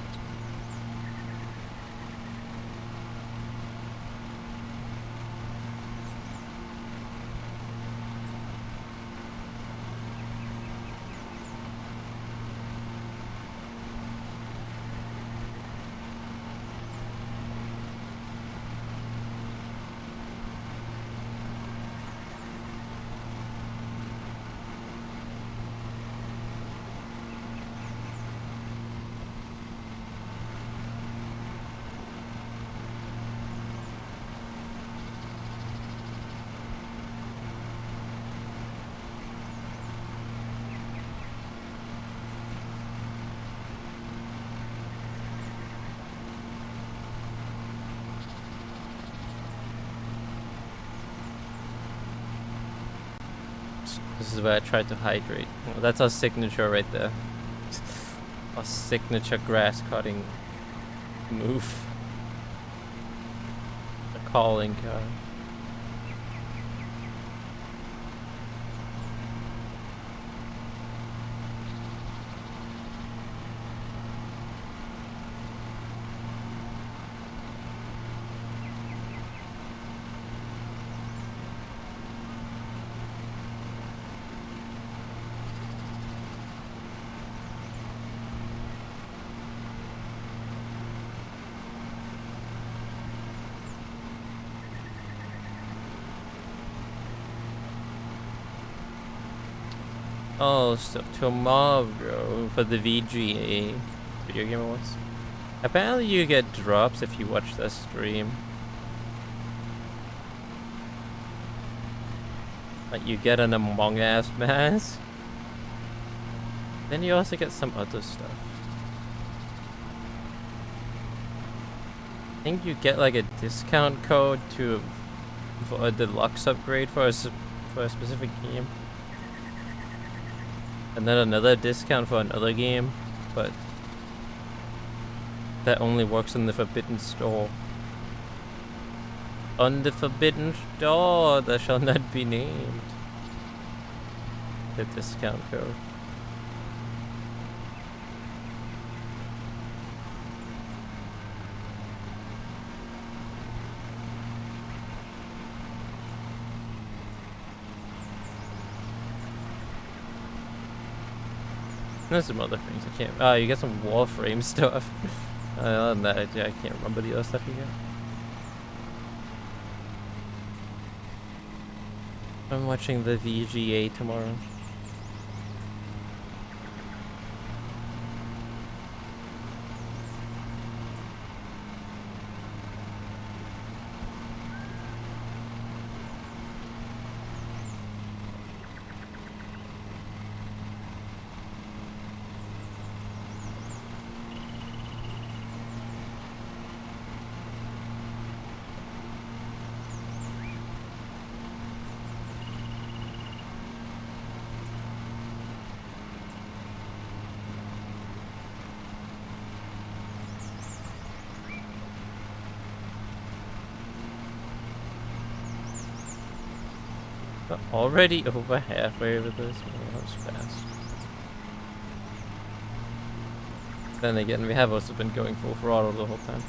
Speaker 1: This is where I tried to hydrate. Well, that's our signature right there. Our signature grass cutting move. The calling card. Oh, so tomorrow for the VGA Video Game Awards. Apparently you get drops if you watch the stream. Like you get an Among Us mask. Then you also get some other stuff. I think you get like a discount code for a deluxe upgrade for a specific game. And then another discount for another game, but that only works in the Forbidden Store. On the Forbidden Store that shall not be named. The discount code. There's some other things I can't. Oh, you get some Warframe stuff. Other than that, I can't remember the other stuff you get. I'm watching the VGA tomorrow. We're already over halfway with this. Oh, that was fast. Then again, we have also been going full throttle the whole time.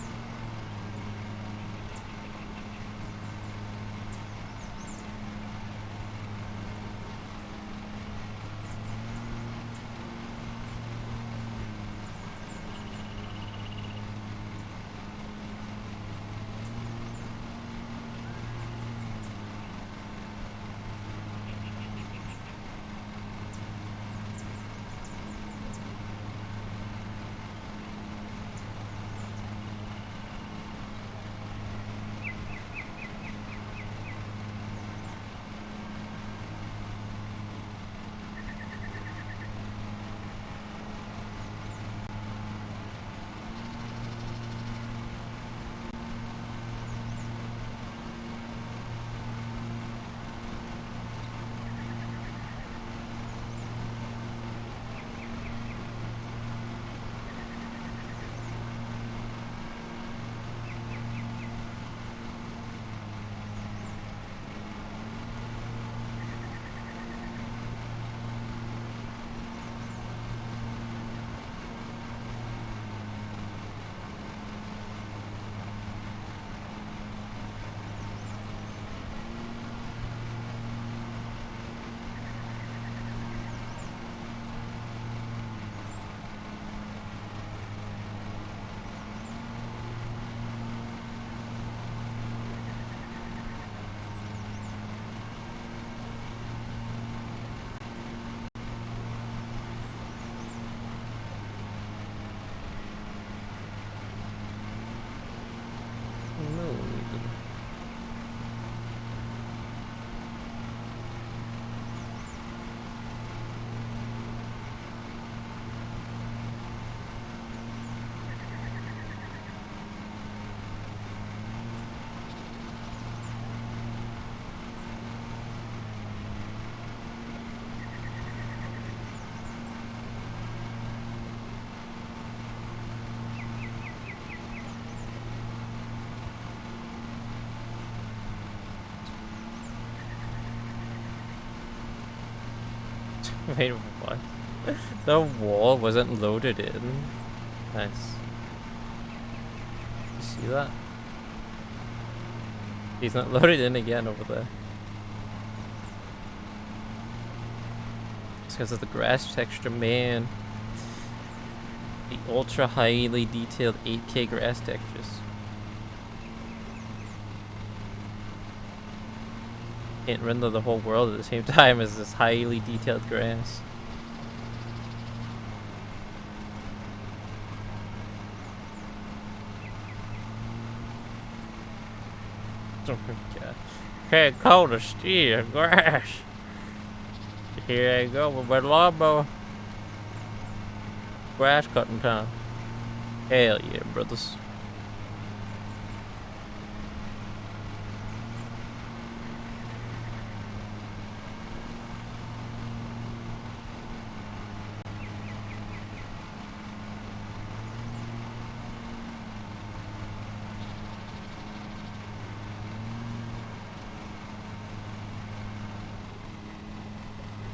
Speaker 1: Wait, what? The wall wasn't loaded in. Nice. You see that? He's not loaded in again over there. It's because of the grass texture, man. The ultra highly detailed 8K grass textures. Can't render the whole world at the same time as this highly detailed grass. Oh my god. Can't call the steer grass. Here I go with my lawnmower. Grass cutting time. Hell yeah, brothers.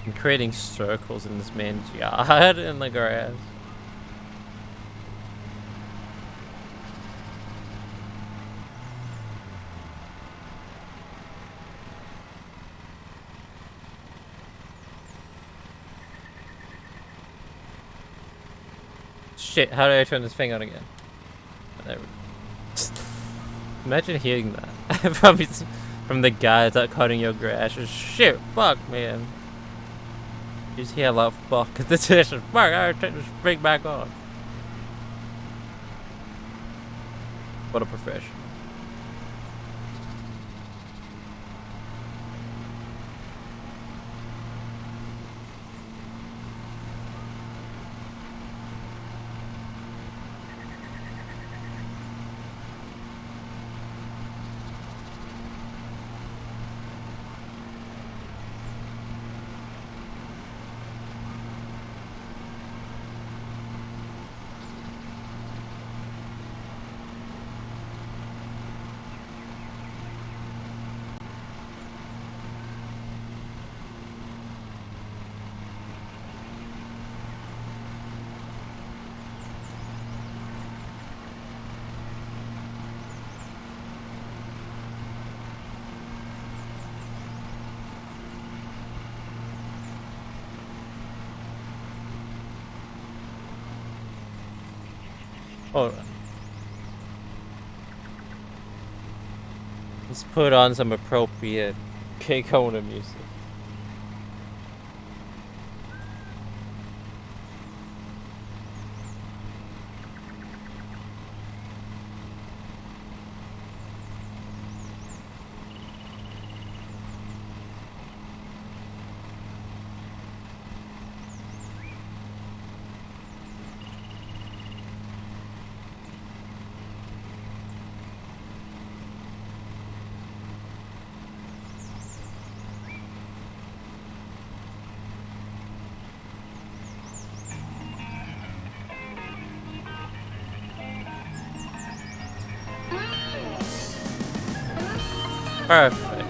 Speaker 1: I'm creating circles in this man's yard in the grass. Shit, how do I turn this thing on again? There we go. Imagine hearing that from the guys that cutting your grass. Shit, fuck, man. You just hear a lot of fuck. This is fuck, I gotta turn this thing back on. What a professional. Oh. Let's put on some appropriate K-Kona music. Perfect.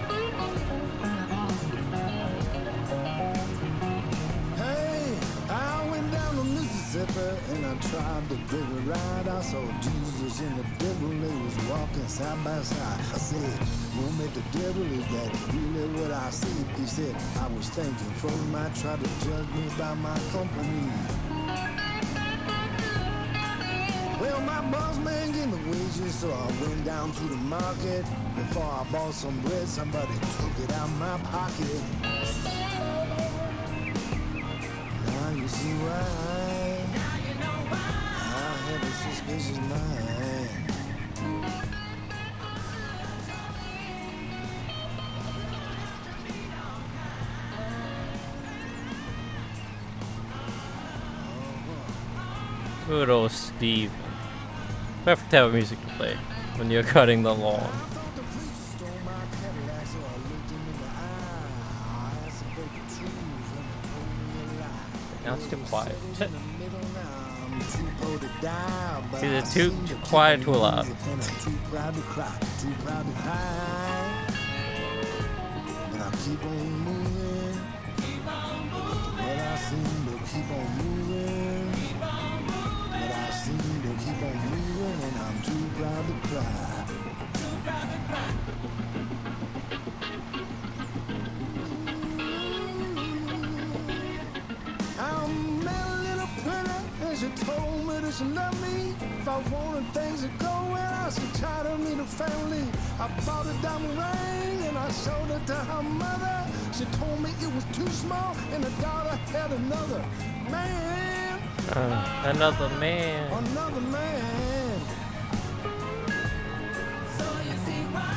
Speaker 6: Hey, I went down to Mississippi and I tried to dig a ride. I saw Jesus and the devil, they was walking side by side. I said, who met the devil? Is that really what I see? He said, I was thinking, folks might try to judge me by my company. Well, my boss man gave me wages, so I went down to the market. Before I bought some bread, somebody took it out my pocket. Now you see why. Now you know why. I have a suspicious mind.
Speaker 1: Good old Steve. Perfect type of music to play when you're cutting the lawn. Now it's too quiet. See, they're too quiet, too loud.
Speaker 6: Keep on moving. But I seem to keep on moving. But I seem to keep on moving, and I'm too proud to cry. I met a little pretty, and she told me that she loved me. If I wanted things to go well, she tried to meet a family. I bought a diamond ring and I showed it to her mother. She told me it was too small and the daughter had another man.
Speaker 1: Another man.
Speaker 6: Another man.
Speaker 7: So you see why.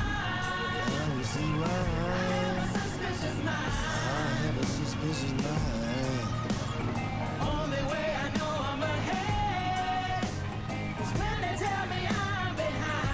Speaker 6: Now you see why.
Speaker 7: I have a suspicious mind.
Speaker 6: I have a suspicious mind.
Speaker 7: Only way I know I'm ahead is when they tell me I'm behind.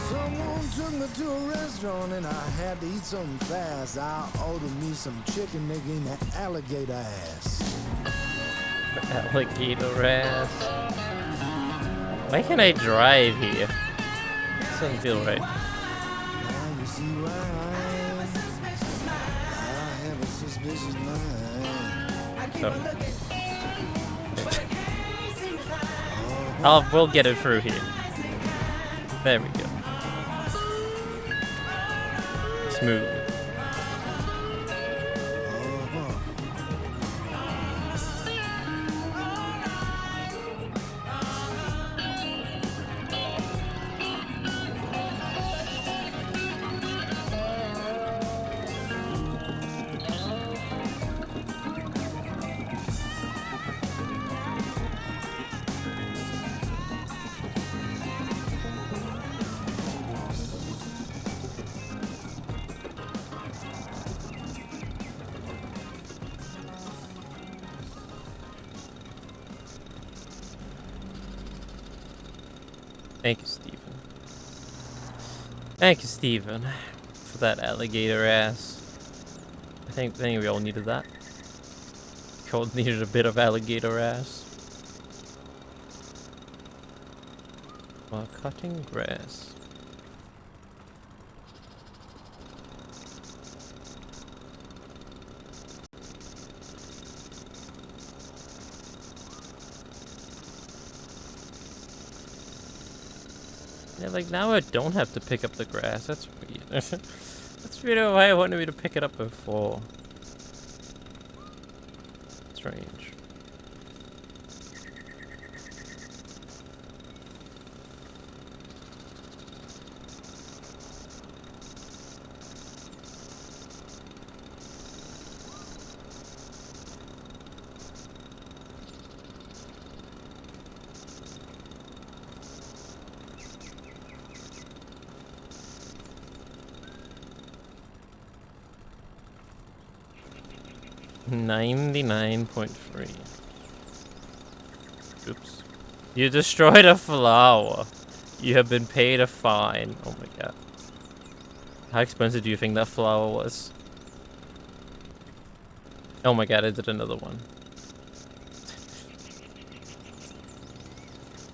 Speaker 6: Someone took me to a restaurant and I had to eat something fast. I ordered me some chicken, they gave me alligator ass.
Speaker 1: Alligator ass. Why can't I drive here? This doesn't feel right.
Speaker 6: Now you see why. I have a suspicious mind.
Speaker 1: So. We'll get it through here. There we go. Smooth. Thank you, Steven. Thank you, Steven, for that alligator ass. I think we all needed that. Cold needed a bit of alligator ass. While cutting grass. Yeah, like now I don't have to pick up the grass. That's weird. That's weird why I wanted me to pick it up before. Strange. $99.3. Oops. You destroyed a flower. You have been paid a fine. Oh my god. How expensive do you think that flower was? Oh my god, I did another one.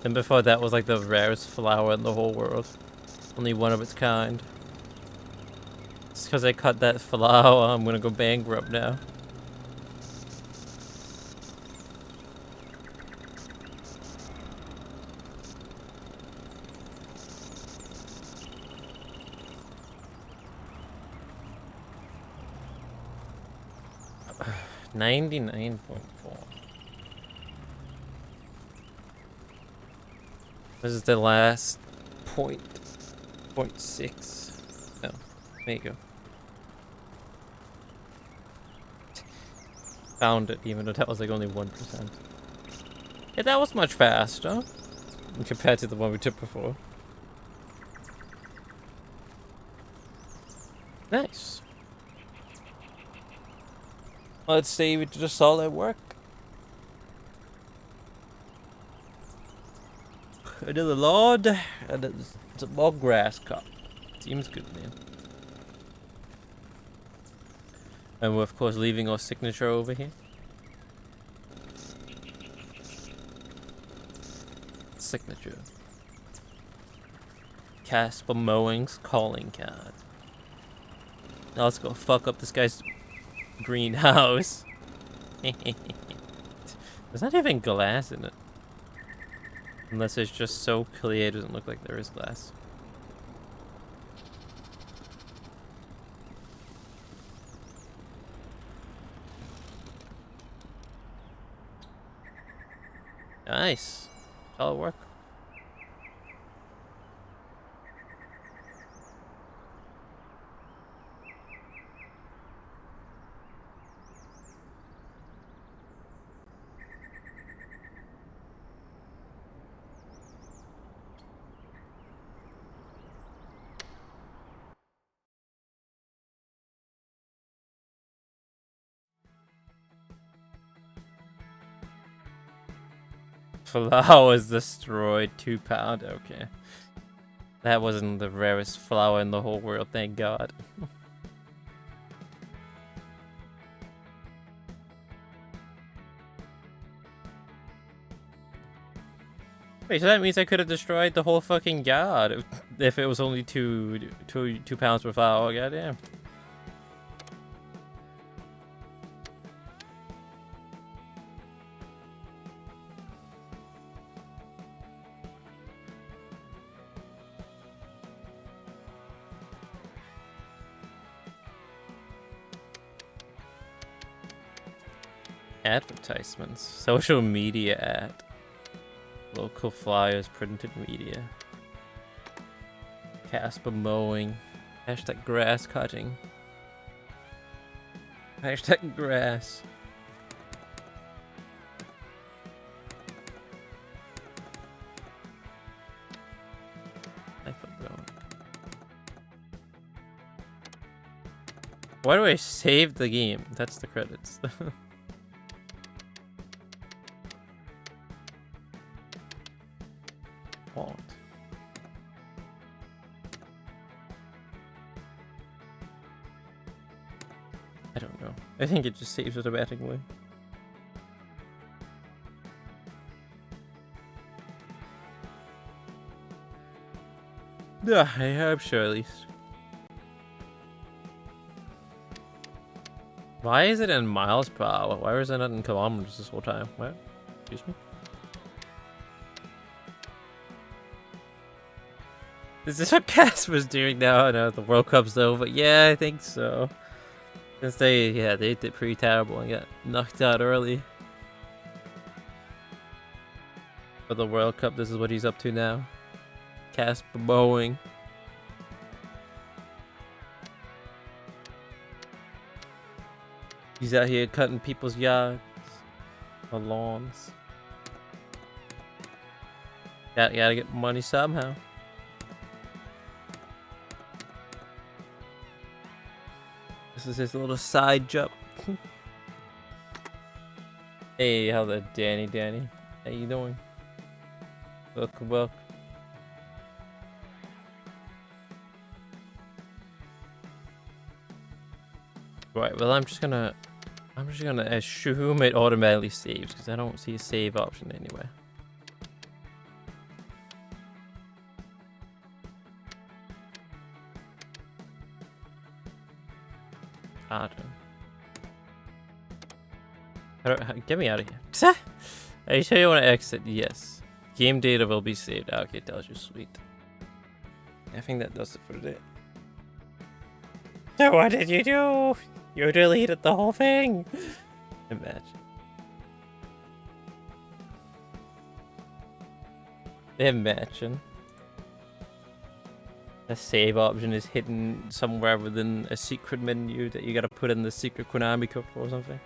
Speaker 1: And before that was like the rarest flower in the whole world. Only one of its kind. It's because I cut that flower, I'm gonna go bankrupt now. $99.4. This is the last point 0.6. Oh, there you go. Found it, even though that was like only 1%. Yeah, that was much faster compared to the one we took before. Nice. Let's say we did a solid work. Another lawn, and it's a more grass cut. Seems good, man. And we're of course leaving our signature over here. Signature. Kasper Mowing's calling card. Now let's go fuck up this guy's greenhouse. There's not even glass in it. Unless it's just so clear it doesn't look like there is glass. Nice. Solid work. Flowers destroyed, 2 pound. Okay. That wasn't the rarest flower in the whole world, thank God. Wait, so that means I could have destroyed the whole fucking yard if it was only 2 pounds per flower. Goddamn. Advertisements. Social media ad. Local flyers, printed media. Kasper Mowing. Hashtag grass cutting. Hashtag grass. I forgot. Why do I save the game? That's the credits. What? I don't know. I think it just saves automatically. Yeah, I hope so at least. Why is it in miles per hour? Why is it not in kilometers this whole time? What? Excuse me? This is what Casper's doing now. I know the World Cup's over. Yeah, I think so. Since they did pretty terrible and got knocked out early. For the World Cup, this is what he's up to now. Kasper Mowing. He's out here cutting people's yards or lawns. Gotta get money somehow. This is his little side job. Hey, hello, Danny. How you doing? Welcome. Right, well, I'm just gonna assume it automatically saves because I don't see a save option anywhere. Get me out of here. Are you sure you want to exit? Yes. Game data will be saved. Okay, it tells you. Sweet. I think that does it for today. So what did you do? You deleted the whole thing. Imagine. The save option is hidden somewhere within a secret menu that you gotta put in the secret Konami code or something.